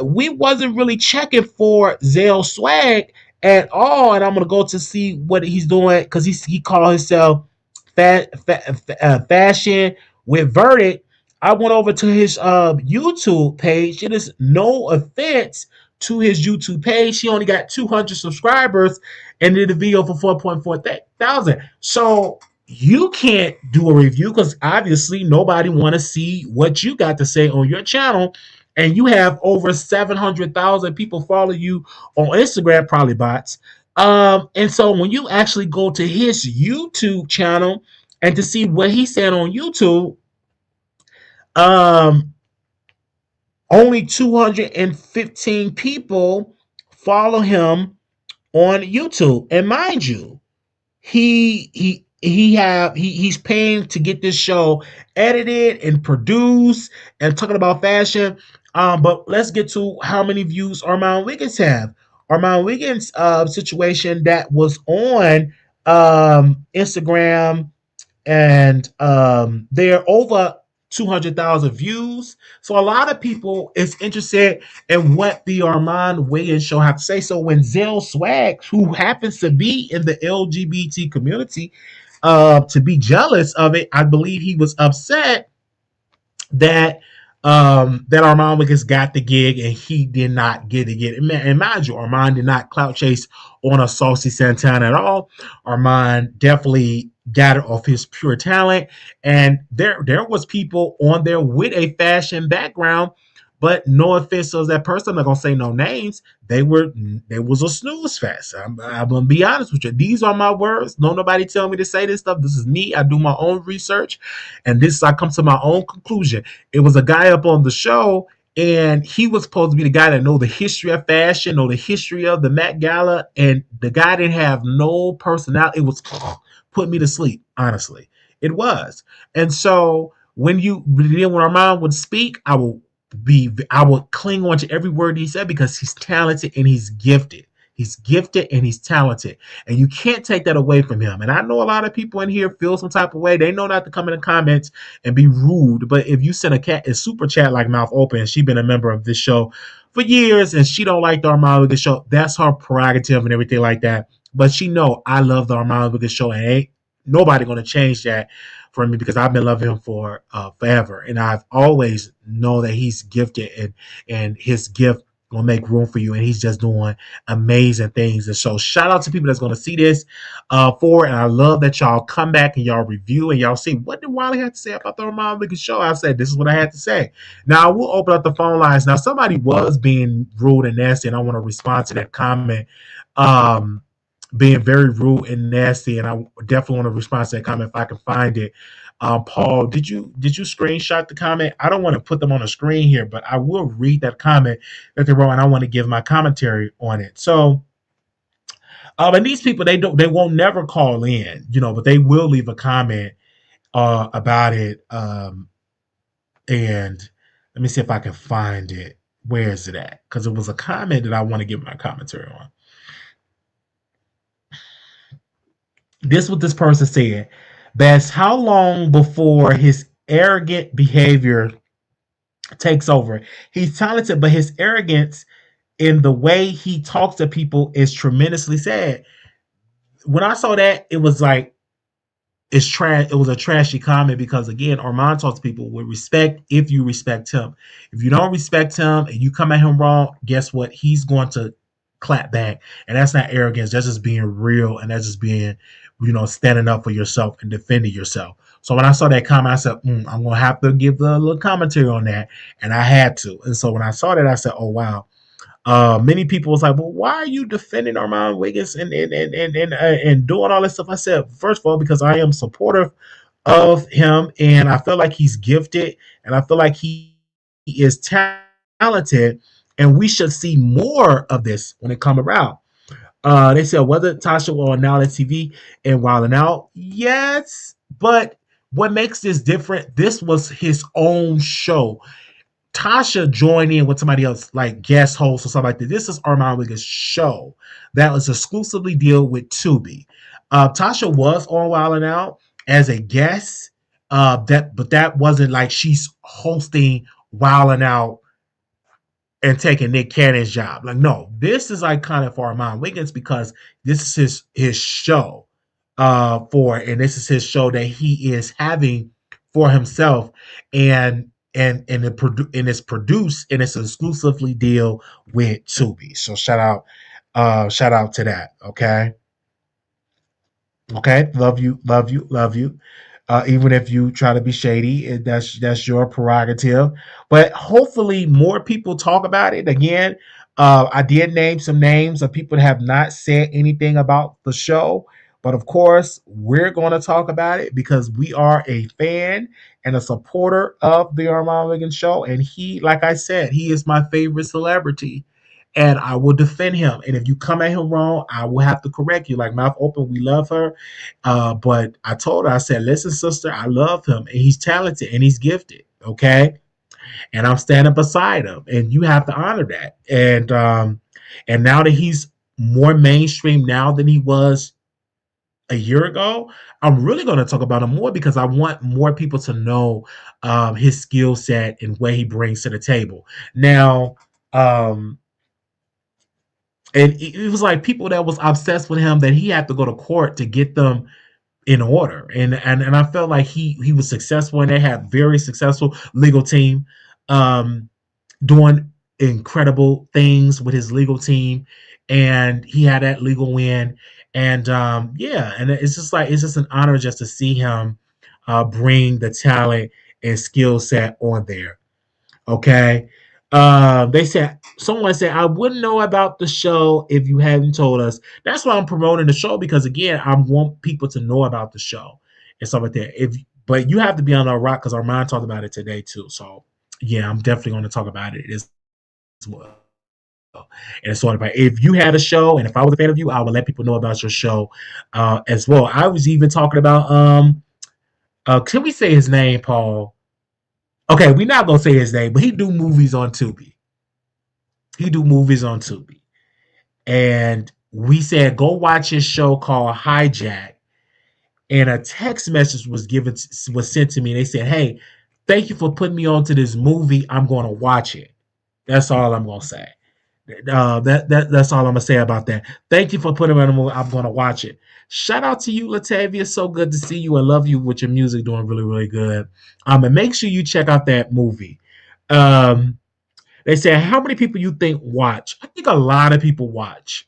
We wasn't really checking for Zell Swag at all, and I'm gonna go to see what he's doing because he called himself Fashion with Verdict. I went over to his YouTube page. It is no offense to his YouTube page. He only got 200 subscribers and did a video for 4.4 thousand. So you can't do a review because obviously nobody want to see what you got to say on your channel. And you have over 700,000 people follow you on Instagram, probably bots. And so when you actually go to his YouTube channel and to see what he said on YouTube, um, only 215 people follow him on YouTube. And mind you, he's paying to get this show edited and produced and talking about fashion. But let's get to how many views Armon Wiggins have. Armon Wiggins situation that was on Instagram, and they're over 200,000 views. So a lot of people is interested in what the Armon Wiggins show have to say. So when Zell Swag, who happens to be in the LGBT community, to be jealous of it, I believe he was upset that that Armon Wiggins got the gig and he did not get the gig. And mind you, Armon did not clout chase on a Saucy Santana at all. Armon definitely got it off his pure talent. And there was people on there with a fashion background But no offense to that person, I'm not gonna say no names. They was a snooze fest. I'm gonna be honest with you. These are my words. No nobody tell me to say this stuff. This is me. I do my own research, and this I come to my own conclusion. It was a guy up on the show, and he was supposed to be the guy that know the history of fashion, know the history of the Met Gala, and the guy didn't have no personality. It was put me to sleep, honestly. It was. And so when Armand would speak, I would cling on to every word he said because he's talented and he's gifted. He's gifted and he's talented. And you can't take that away from him. And I know a lot of people in here feel some type of way. They know not to come in the comments and be rude. But if you send a super chat like Mouth Open, she's been a member of this show for years and she don't like the Armand Wiggins show, that's her prerogative and everything like that. But she know I love the Armand Wiggins show and ain't nobody gonna change that for me because I've been loving him for forever, and I've always know that he's gifted and his gift gonna make room for you, and he's just doing amazing things. And so, shout out to people that's gonna see this and I love that y'all come back and y'all review and y'all see what did Wiley have to say about the Armand Wiggins show. I said this is what I had to say. Now we'll open up the phone lines. Now somebody was being rude and nasty, and I want to respond to that comment. Being very rude and nasty, and I definitely want to respond to that comment if I can find it. Paul, did you screenshot the comment? I don't want to put them on the screen here, but I will read that comment that they wrote, and I want to give my commentary on it. So, and these people they won't never call in, but they will leave a comment about it. And let me see if I can find it. Where is it at? Because it was a comment that I want to give my commentary on. This is what this person said. That's how long before his arrogant behavior takes over. He's talented, but his arrogance in the way he talks to people is tremendously sad. When I saw that, it was like it's trash. It was a trashy comment because again, Armand talks to people with respect if you respect him. If you don't respect him and you come at him wrong, guess what? He's going to clap back. And that's not arrogance. That's just being real and that's just being, standing up for yourself and defending yourself. So when I saw that comment, I said, I'm going to have to give a little commentary on that. And I had to. And so when I saw that, I said, oh, wow. Many people was like, well, why are you defending Armon Wiggins and doing all this stuff? I said, first of all, because I am supportive of him and I feel like he's gifted and I feel like he is talented and we should see more of this when it come around. They said whether TASHA will now at TV and Wildin' Out, yes, but what makes this different? This was his own show. TASHA joined in with somebody else, like guest host or something like that. This is Armon Wiggins' show that was exclusively deal with Tubi. TASHA was on Wildin' Out as a guest, but that wasn't like she's hosting Wildin' Out and taking Nick Cannon's job. Like, no, this is like kind of for Armon Wiggins because this is his show and this is his show that he is having for himself and it's produced and it's exclusively deal with Tubi. So shout out to that. Okay, love you. Even if you try to be shady, that's your prerogative. But hopefully, more people talk about it. Again, I did name some names of people that have not said anything about the show. But of course, we're going to talk about it because we are a fan and a supporter of the Armon Wiggins show. And he, like I said, he is my favorite celebrity. And I will defend him. And if you come at him wrong, I will have to correct you. Like Mouth Open, we love her. But I told her, I said, listen, sister, I love him. And he's talented and he's gifted. Okay. And I'm standing beside him. And you have to honor that. And now that he's more mainstream now than he was a year ago, I'm really going to talk about him more because I want more people to know his skill set and what he brings to the table. Now, and it was like people that was obsessed with him that he had to go to court to get them in order. And I felt like he was successful and they had very successful legal team doing incredible things with his legal team. And he had that legal win. And and it's just an honor just to see him bring the talent and skill set on there. Okay. They said someone said I wouldn't know about the show if you hadn't told us. That's why I'm promoting the show because again, I want people to know about the show and stuff like that. If but you have to be on our rock because Armon talked about it today too. So yeah, I'm definitely going to talk about it as well. And it's sort of like if you had a show, and if I was a fan of you, I would let people know about your show as well. I was even talking about can we say his name, Paul? Okay, we're not gonna say his name, but he do movies on Tubi. He do movies on Tubi. And we said go watch his show called Hijack. And a text message was sent to me. And they said, "Hey, thank you for putting me onto this movie. I'm going to watch it." That's all I'm going to say. That's all I'm gonna say about that. Thank you for putting me on the movie. I'm gonna watch it. Shout out to you, Latavia. So good to see you and love you with your music doing really, really good. And make sure you check out that movie. Um, they say how many people you think watch? I think a lot of people watch.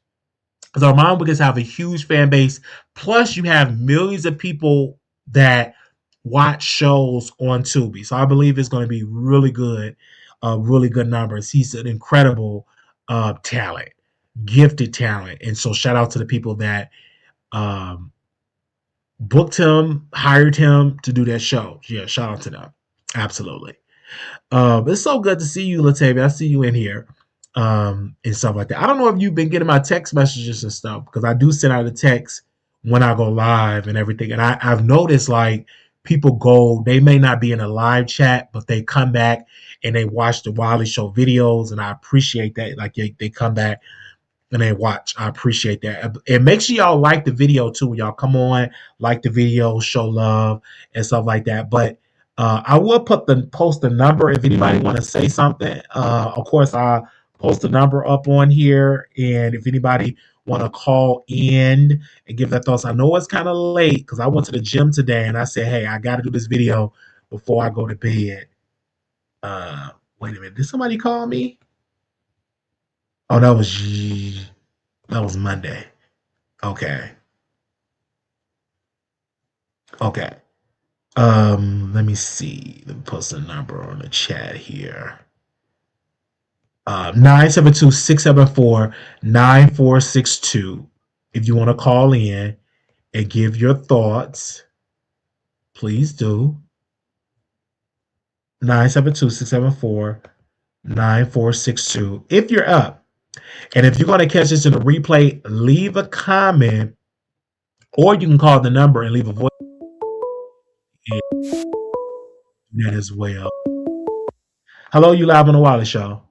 Because Armon Wiggins have a huge fan base. Plus, you have millions of people that watch shows on Tubi. So I believe it's going to be really good numbers. He's an incredible talent, gifted talent. And so shout out to the people that um, booked him, hired him to do that show. Yeah, shout out to them. Absolutely. It's so good to see you, Latavia. I see you in here and stuff like that. I don't know if you've been getting my text messages and stuff because I do send out a text when I go live and everything. And I've noticed like people go, they may not be in a live chat, but they come back and they watch the Wiley Show videos. And I appreciate that. Like they come back and they watch. I appreciate that. And make sure y'all like the video too. When y'all come on, like the video, show love and stuff like that. But I will post the number if anybody want to say something. Of course, I post the number up on here, and if anybody want to call in and give their thoughts, I know it's kind of late because I went to the gym today and I said, hey, I got to do this video before I go to bed. Wait a minute, did somebody call me? Oh, that was Monday. Okay. Okay. Let me see. Let me post a number on the chat here. 972-674-9462. If you want to call in and give your thoughts, please do. 972-674-9462. If you're up. And if you're going to catch this in a replay, leave a comment or you can call the number and leave a voice that as well. Hello, you live on the Wiley Show.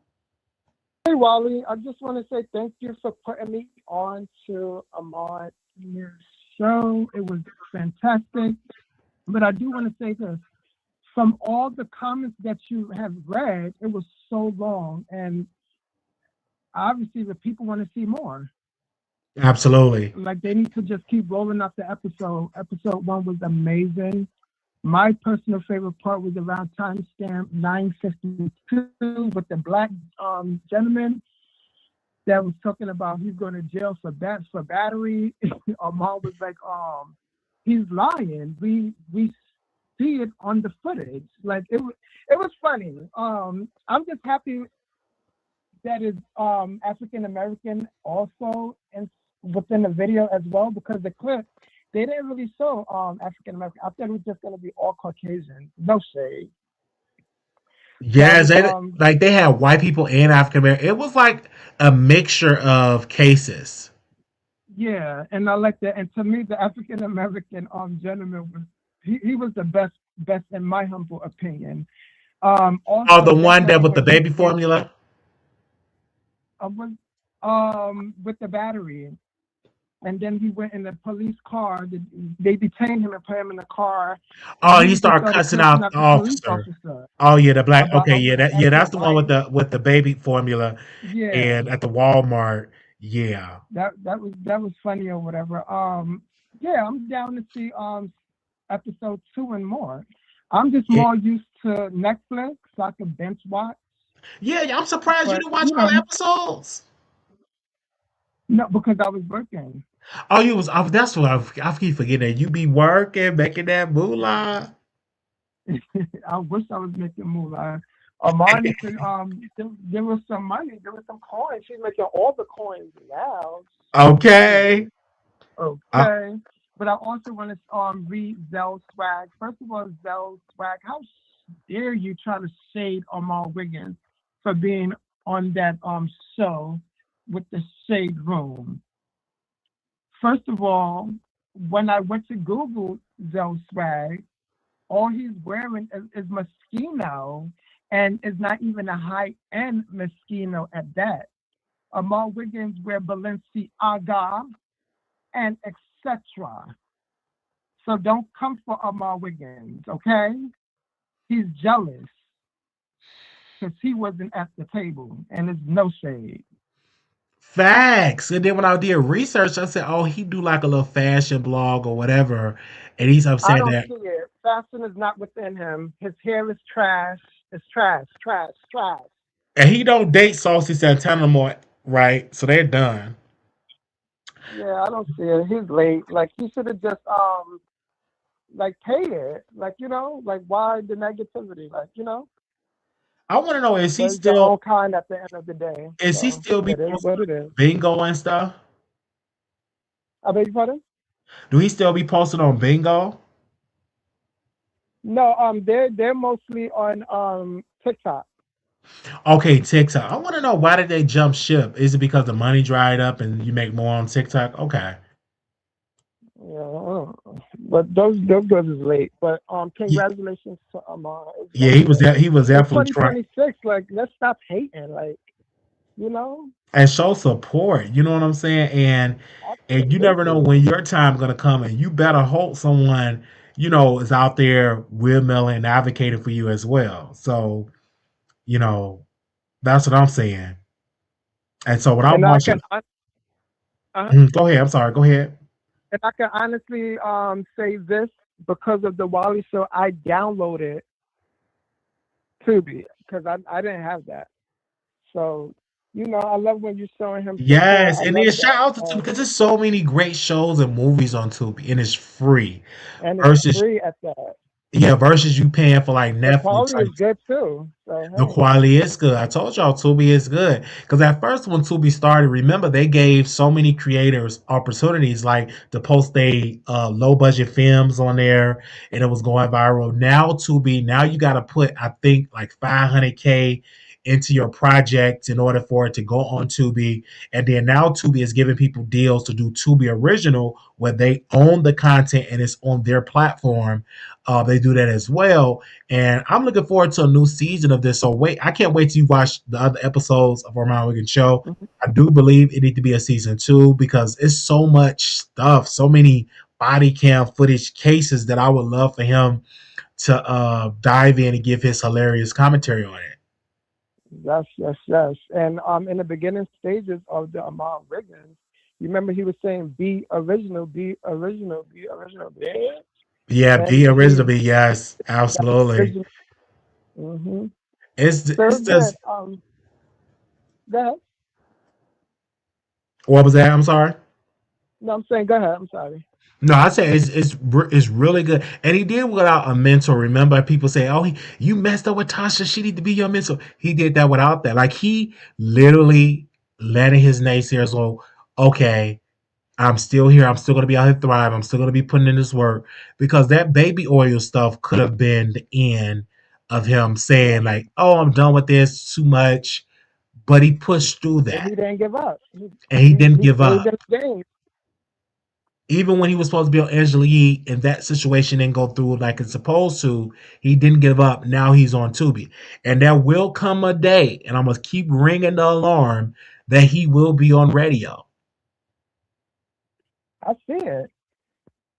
Hey, Wally, I just want to say thank you for putting me on to Armon your show. It was fantastic. But I do want to say this. From all the comments that you have read, it was so long. And obviously, the people want to see more. Absolutely. Like, they need to just keep rolling out the episode. Episode 1 was amazing. My personal favorite part was around timestamp 9:52 with the black gentleman that was talking about he's going to jail for battery. Mom was like, he's lying. We see it on the footage. Like it was funny. I'm just happy that it's African American also and within the video as well because the clip. They didn't really show African American. I thought it was just gonna be all Caucasian. No shade. Yeah, they had white people and African American. It was like a mixture of cases. Yeah, and I like that. And to me, the African American gentleman was he was the best in my humble opinion. Oh, the Also one that with the when baby formula. Was with the battery. And then he went in the police car. They detained him and put him in the car. Oh, he started cussing out the officer. Oh yeah, the black. Okay, that's the one with the baby formula. Yeah. And at the Walmart. Yeah. That was funny or whatever. Yeah, I'm down to see episode 2 and more. I'm just more used to Netflix, so I can binge watch. Yeah, I'm surprised you didn't watch all episodes. No, because I was working. Oh, you was. That's what I keep forgetting. You be working, making that moolah. I wish I was making moolah, Armon needs to give us some money, give us some coins. She's making all the coins now. Okay. Uh, Okay. But I also want to read Zell Swag. First of all, Zell Swag, how dare you try to shade Armon Wiggins for being on that show with the shade room? First of all, when I went to Google Zell Swag, all he's wearing is Moschino, and it's not even a high end Moschino at that. Armon Wiggins wear Balenciaga and etc. So don't come for Armon Wiggins, okay? He's jealous because he wasn't at the table, and it's no shade. Facts. And then when I did research, I said, "Oh, he do like a little fashion blog or whatever," and he's I upset don't that, see it. Fashion is not within him. His hair is trash. It's trash, trash, trash. and he don't date Saucy Santana more, right? So they're done. Yeah, I don't see it. He's late. Like he should have just like pay it. Like, like why the negativity? Like, I want to know but it's your own kind at the end of the day. is he So still be it is posting what it is. bingo and stuff? I beg your pardon? Do he still be posting on bingo? No, they're mostly on TikTok. Okay, TikTok. I want to know why did they jump ship? Is it because the money dried up and you make more on TikTok? Okay. Yeah, but those girls is late. But Yeah, congratulations to it's yeah, gonna he be was good. there. He was It's definitely trying 2026. Like, let's stop hating. Like, you know, and show support. You know what I'm saying? And you never know absolutely. when your time gonna come, and you better hope someone is out there windmilling and advocating for you as well. So you know that's what I'm saying. And so when I'm And I can watching, uh, go ahead. I'm sorry. Go ahead. and I can honestly say this because of the Wally show. I downloaded Tubi because I didn't have that. So I love when you're showing him support. Yes, I and then love shout that. out to Tubi because there's so many great shows and movies on Tubi, and it's free. And it's Versus, free at that. yeah, versus you paying for like The Netflix. quality is good too. So The hey, quality is good. I told y'all Tubi is good. Because at first when Tubi started, remember they gave so many creators opportunities like to post they low budget films on there and it was going viral. Now Tubi, now you gotta put I think like 500K into your project in order for it to go on Tubi. And then now Tubi is giving people deals to do Tubi original where they own the content and it's on their platform. They do that as well, and I'm looking forward to a new season of this. So wait, I can't wait till you watch the other episodes of Armon Wiggins show. mhm. I do believe it need to be a season two because it's so much stuff, so many body cam footage cases that I would love for him to dive in and give his hilarious commentary on it. Yes, yes, yes. And in the beginning stages of the Amon Wiggins, you remember he was saying be original, be original, bitch. Yeah, And be he original, yes, got absolutely. original. Mm-hmm. It's So just good. Go ahead. what was that? I'm sorry. No, I'm saying go ahead. I'm sorry. No, I say it's really good, and he did without a mentor. Remember, people say, "Oh, you messed up with Tasha. She need to be your mentor." He did that without that. Like he literally letting his naysayers go, "Okay, I'm still here. I'm still gonna be out here thrive. I'm still gonna be putting in this work." Because that baby oil stuff could have been the end of him Yeah. saying like, "Oh, I'm done with this. Too much." But he pushed through And he that, didn't give up. He and he he, didn't he give stayed up. in the game. Even when he was supposed to be on Angela Yee and that situation didn't go through like it's supposed to, he didn't give up. Now he's on Tubi. And there will come a day, and I'm going to keep ringing the alarm that he will be on radio. I see it.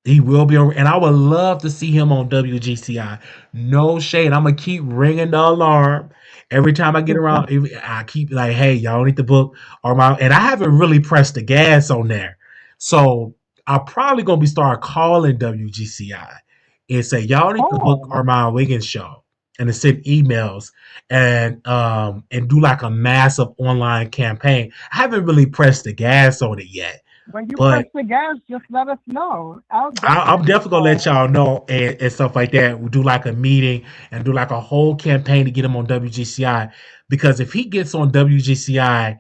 He will be on, and I would love to see him on WGCI. No shade. I'm gonna keep ringing the alarm every time I get around. I keep like, hey, y'all need to book Armand, and I haven't really pressed the gas on there, so I'm probably gonna be start calling WGCI and say y'all need to book Oh, Armand Wiggins show, and to send emails and do like a massive online campaign. I haven't really pressed the gas on it yet, When you press But the gas, just let us know. I'll I'm definitely definitely gonna let call. y'all know and stuff like that. We'll do like a meeting and do like a whole campaign to get him on WGCI because if he gets on WGCI,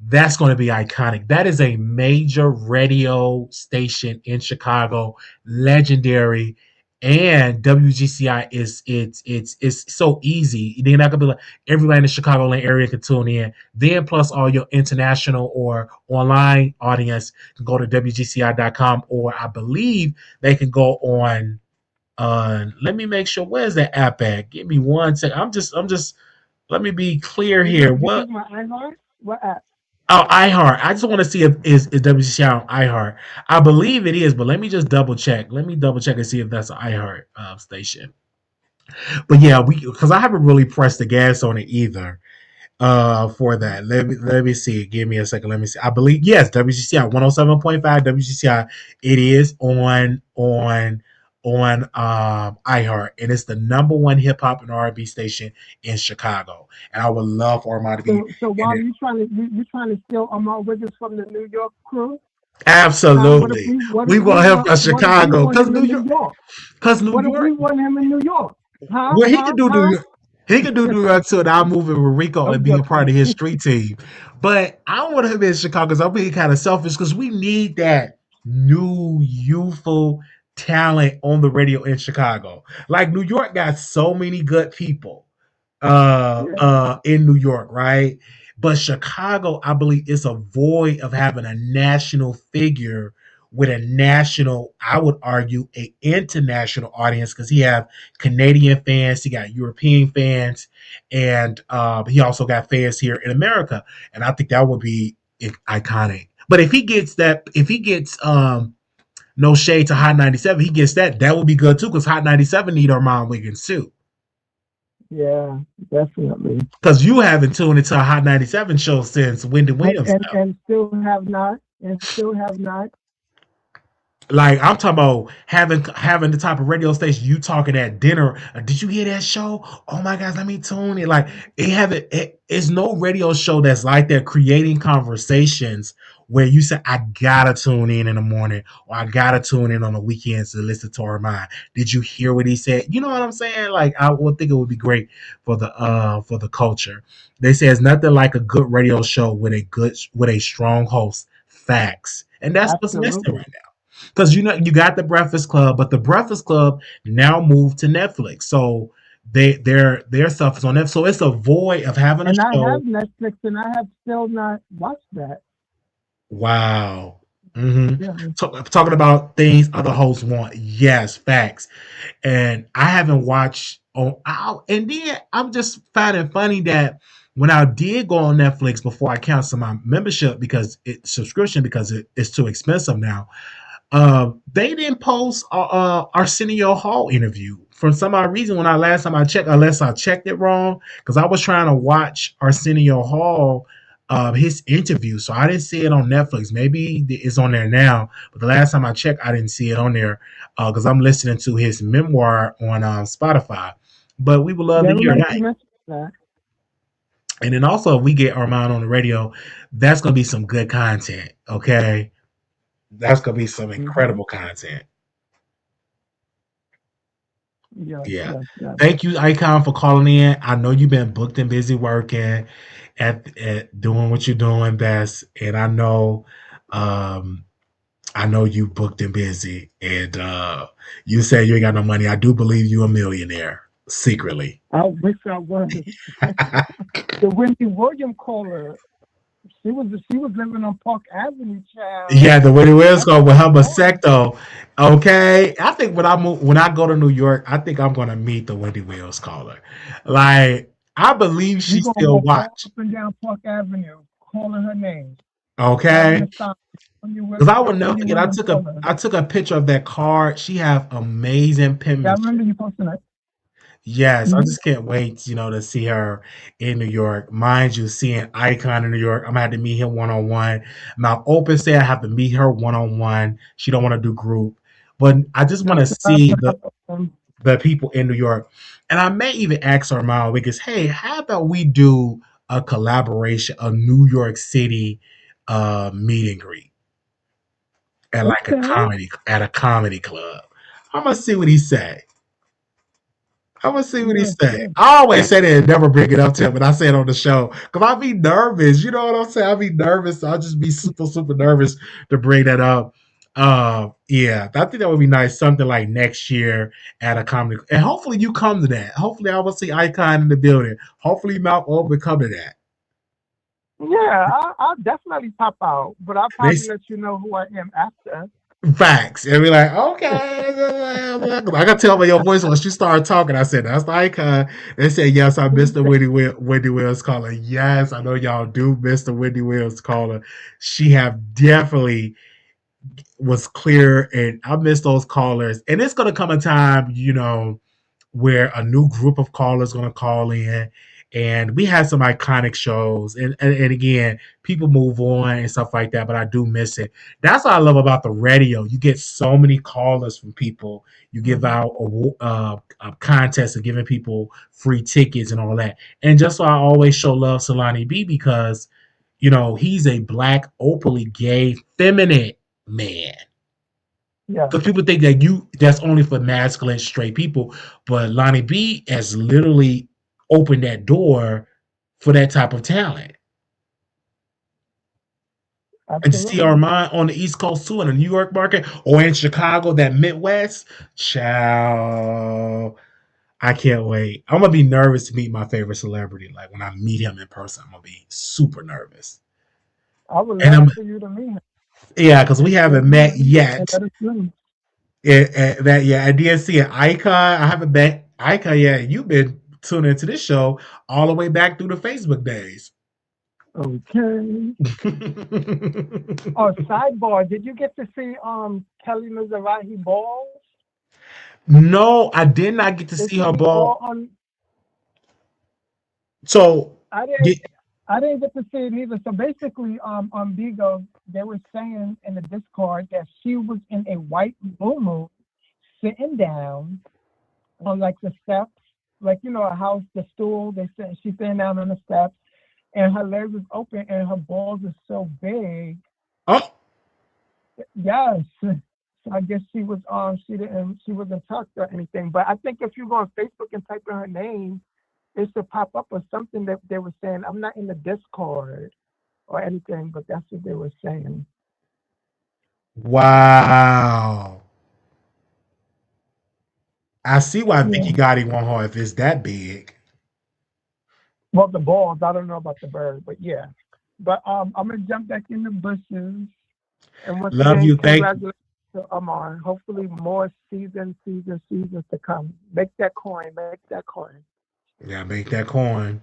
that's going to be iconic. That is a major radio station in Chicago, legendary. And WGCI it's so easy. They're not gonna be like everybody in the Chicagoland area can tune in. Then plus all your international or online audience can go to WGCI.com or I believe they can go on let me make sure where's that app at? Give me one second. I'm just let me be clear here. You What use my iHeart? What app? Oh, iHeart. I just want to see if is WCCI on iHeart. I believe it is, but let me just double check. Let me double check and see if that's an iHeart station. But yeah, we because I haven't really pressed the gas on it either. For that, let me see. Give me a second. Let me see. I believe yes, WCCI 107.5 WCCI. It is on iHeart, and it's the number one hip hop and R&B station in Chicago. And I would love for Armand to be So in while it. you trying to steal Armon Wiggins from the New York crew? What if Absolutely. We want him from Chicago want because him New in New York. York? Because New What if we York. want him in New York? Huh? Well, he Huh? can do New Huh? York. He can do New York too, and I'll move in with Rico I'm and be a part joking. of his street team. But I want him in Chicago because I'm being kind of selfish because we need that new youthful talent on the radio in Chicago. Like New York got so many good people Yeah, in New York, right? But Chicago, I believe, is a void of having a national figure with a national, I would argue, a international audience because he have Canadian fans, he got European fans, and he also got fans here in America. And I think that would be iconic. But if he gets no shade to Hot 97, he gets that would be good too because Hot 97 need Armon Wiggins too. yeah, definitely. Because you haven't tuned into a Hot 97 show since Wendy And Williams and left. and still have not. Like I'm talking about having the type of radio station you talking at dinner. Did you hear that show? Oh my gosh, let me tune it. Like it's no radio show that's like that creating conversations where you say I gotta tune in the morning or I gotta tune in on the weekends to listen to our mind. Did you hear what he said? You know what I'm saying? Like I would think it would be great for the culture. They say it's nothing like a good radio show with a strong host. Facts, and that's what's missing Absolutely. right now. Because you got the Breakfast Club, but the Breakfast Club now moved to Netflix, so their stuff is on Netflix. So it's a void of having a And I have show. Netflix, and I have still not watched that. Wow. hmm Yeah, Talking about things other hosts want. Yes, facts. And I haven't watched. And then I'm just finding funny that when I did go on Netflix before I canceled my membership because it's too expensive now. They didn't post Arsenio Hall interview for some odd reason. When I last time I checked, unless I checked it wrong, because I was trying to watch Arsenio Hall his interview, so I didn't see it on Netflix. Maybe it's on there now, but the last time I checked, I didn't see it on there because I'm listening to his memoir on Spotify. But we would love yeah. I to hear remember that. you mentioned that. And then also, if we get Armand on the radio, that's gonna be some good content. Okay, that's gonna be some Hmm. incredible content. Yes, Yeah. yes, yes. Thank you, Icon, for calling in. I know you've been booked and busy working at doing what you're doing best. And um I know you booked and busy. And you say you ain't got no money. I do believe you a millionaire secretly. I wish I was. The Wendy Williams caller. She was living on Park Avenue, child. Yeah, the way the West That's go with my her daughter. secto. Okay. I think when I go to New York, I think I'm gonna meet the Wendy Wills caller. Like, I believe We she gonna still walk all watch. up and down Park Avenue, calling her name, having Okay. a sign. Because I would never Wendy forget. Williams caller. I took a picture of that card. She have amazing Yeah, I penmanship. remember you posting that. Yes, I Mm-hmm. just can't wait, to see her in New York. Mind you, seeing Icon in New York, I'm gonna have to meet him one on one. Now, Open said I have to meet her one on one. She don't want to do group, but I just want to see the people in New York, and I may even ask Armand because, hey, how about we do a collaboration, a New York City meet and greet? at like a Okay. comedy club. I'm gonna see what he say. I'm gonna see what he Yes, say. yes. I always say that and never bring it up to him, but I say it on the show because I be nervous. You know what I'm saying? I be nervous. So I'll just be super nervous to bring that up. Yeah, I think that would be nice. Something like next year at a comedy, and hopefully you come to that. Hopefully I will see Icon in the building. Hopefully Mount Open come to that. Yeah, I'll definitely pop out, but I'll They probably let you know who I am after. facts. And be like, okay. I gotta tell by your voice once you start talking. I said, that's the icon. They said, yes, I missed the Wendy Williams caller. Yes, I know y'all do miss the Wendy Williams caller. She have definitely was clear, and I miss those callers. And it's gonna come a time, where a new group of callers going to call in, and we had some iconic shows, and again, people move on and stuff like that, but I do miss it. That's what I love about the radio. You get so many callers from people. You give Mhm. out a contest of giving people free tickets and all that. And just so I always show love to Lonnie B, because he's a black, openly gay, feminine man. Yeah, Because people think that's only for masculine straight people, but Lonnie B has literally opened that door for that type of talent. And to see absolutely. Armon on the East Coast too, in the New York market or in Chicago, that Midwest, child, I can't wait. I'm gonna be nervous to meet my favorite celebrity. Like when I meet him in person, I'm gonna be super nervous. I would And love for you to meet him. yeah, because we Let haven't me met know and yet. let us know. I did see an icon. I haven't met icon yet. You've been tuning into this show all the way back through the Facebook days. Okay. Oh, sidebar. Did you get to see Kelly Mizrahi balls? No, I did not get to They see should her be all ball. on. So, I didn't. did, I didn't get to see it either. So basically, on Bigo, they were saying in the Discord that she was in a white muumuu, sitting down on like the steps, like a house, the stool. They said she's sitting down on the steps, and her legs is open, and her balls are so big. oh, Yes. So I guess she wasn't tucked or anything. But I think if you go on Facebook and type in her name, it should pop up or something that they were saying. I'm not in the Discord or anything, but that's what they were saying. wow. I see why Yeah. Vicky Gotti want her if it's that big. Well, the balls, I don't know about the bird, but yeah. But I'm gonna jump back in the bushes. And once Love again, you. Thank you. congratulations to Amon. Hopefully more seasons to come. Make that coin, make that coin. Yeah, make that coin.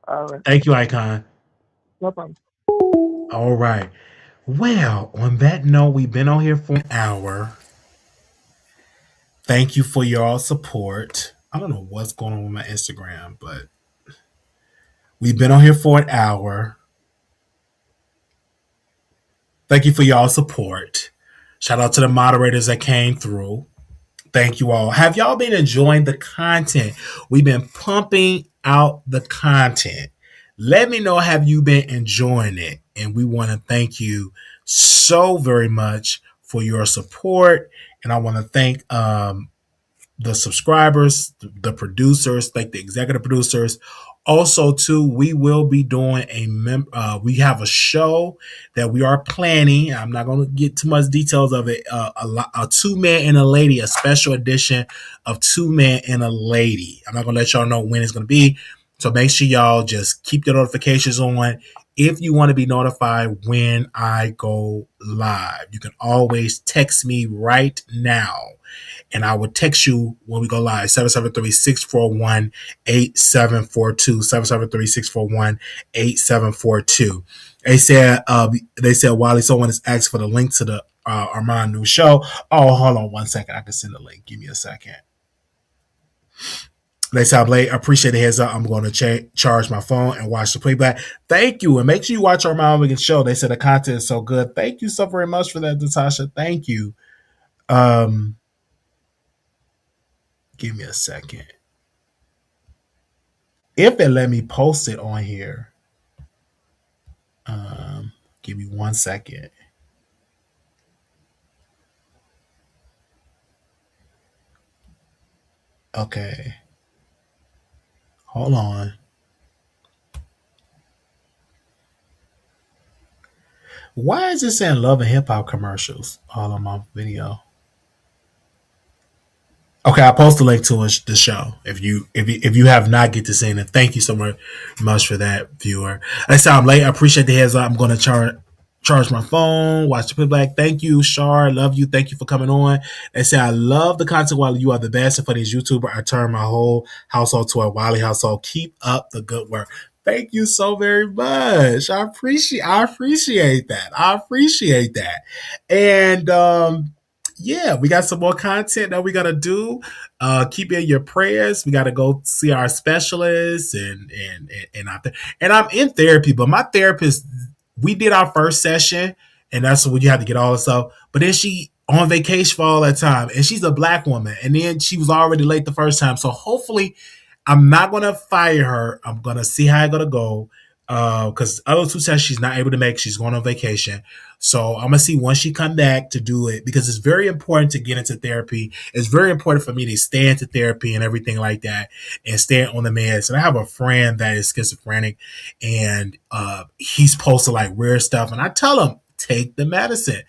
All right. Thank you, Icon. No problem. All right. Well, on that note, we've been on here for an hour. Thank you for your support. I don't know what's going on with my Instagram, but we've been on here for an hour. Thank you for y'all support. Shout out to the moderators that came through. Thank you all. Have y'all been enjoying the content? We've been pumping out the content. Let me know, have you been enjoying it? And we want to thank you so very much for your support. And I want to thank the subscribers, the producers, like the executive producers. Also, too, we will be doing we have a show that we are planning. I'm not going to get too much details of it. A two man and a lady, a special edition of two man and a lady. I'm not going to let y'all know when it's going to be. So make sure y'all just keep the notifications on. If you want to be notified when I go live, you can always text me right now and I will text you when we go live. 773-641-8742. 773-641-8742. They said Wiley, someone has asked for the link to the Armand new show. Oh, hold on one second. I can send the link. Give me a second. They said, Blake, I appreciate the heads up. I'm going to charge my phone and watch the playback. Thank you. And make sure you watch our Armand Wiggins show. They said the content is so good. Thank you so very much for that, Natasha. Thank you. Give me a second. If it let me post it on here, give me 1 second. Okay. Hold on. Why is it saying love and hip hop commercials all on my video? Okay, I post a link to the show if you have not get to see it. Thank you so much for that, viewer. I said I'm late. I appreciate the heads up. I'm going to charge my phone, watch the playback. Thank you, Shar. Love you. Thank you for coming on. They say I love the content while you are the best. And for these YouTuber, I turn my whole household to a Wiley household. Keep up the good work. Thank you so very much. I appreciate that. I appreciate that. And yeah, we got some more content that we gotta do. Keep in your prayers. We gotta go see our specialists and I'm in therapy, but my therapist, we did our first session, and that's when you have to get all this stuff. But then she on vacation for all that time, and she's a black woman, and then she was already late the first time. So hopefully, I'm not gonna fire her. I'm gonna see how it's gonna go. Because other two sessions she's not able to make. She's going on vacation. So I'm gonna see once she come back to do it, because it's very important to get into therapy. It's very important for me to stay into therapy and everything like that, and stay on the meds. And I have a friend that is schizophrenic, and he's posted like weird stuff, and I tell him take the medicine.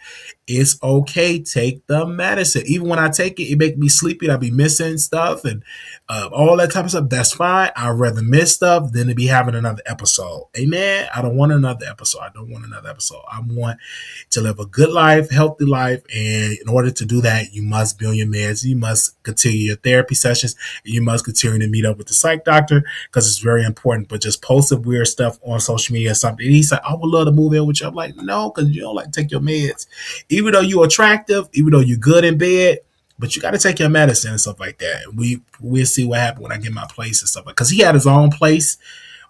It's okay, take the medicine. Even when I take it, it make me sleepy. I be missing stuff and all that type of stuff. That's fine. I'd rather miss stuff than to be having another episode. Amen. I don't want another episode. I don't want another episode. I want to live a good life, healthy life. And in order to do that, you must be on your meds. You must continue your therapy sessions. And you must continue to meet up with the psych doctor, because it's very important. But just posting weird stuff on social media or something. And he's like, I would love to move in with you. I'm like, no, because you don't like to take your meds. Even though you're attractive, even though you're good in bed, but you got to take your medicine and stuff like that. We'll see what happens when I get my place and stuff like. Because he had his own place,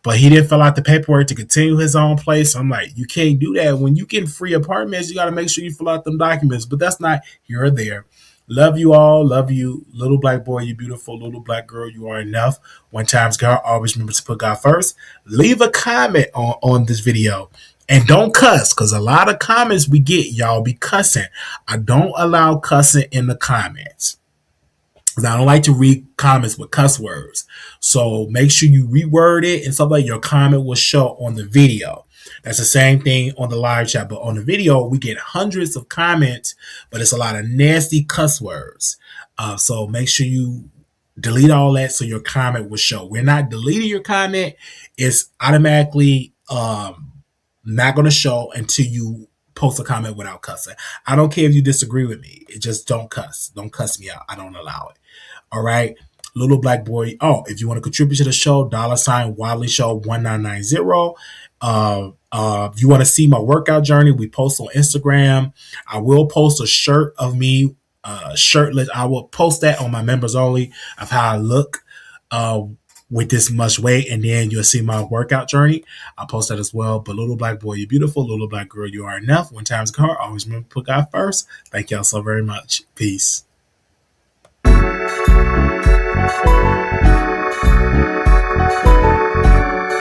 but he didn't fill out the paperwork to continue his own place. I'm like, you can't do that. When you get free apartments, you got to make sure you fill out them documents. But that's not here or there. Love you all. Love you, little black boy. You beautiful little black girl. You are enough. One times, girl. Always remember to put God first. Leave a comment on this video. And don't cuss, because a lot of comments we get, y'all be cussing. I don't allow cussing in the comments, because I don't like to read comments with cuss words. So make sure you reword it and stuff like your comment will show on the video. That's the same thing on the live chat, but on the video, we get hundreds of comments, but it's a lot of nasty cuss words. So make sure you delete all that so your comment will show. We're not deleting your comment. It's automatically not going to show until you post a comment without cussing. I don't care if you disagree with me. It just don't cuss. Don't cuss me out. I don't allow it. All right. Little black boy. Oh, if you want to contribute to the show, $Wadley Show 1990. If you want to see my workout journey, we post on Instagram. I will post a shirt of me shirtless. I will post that on my members only of how I look with this much weight, and then you'll see my workout journey. I'll post that as well. But little black boy, you're beautiful. Little black girl, you are enough. One time's car. Always remember to put God first. Thank y'all so very much. Peace.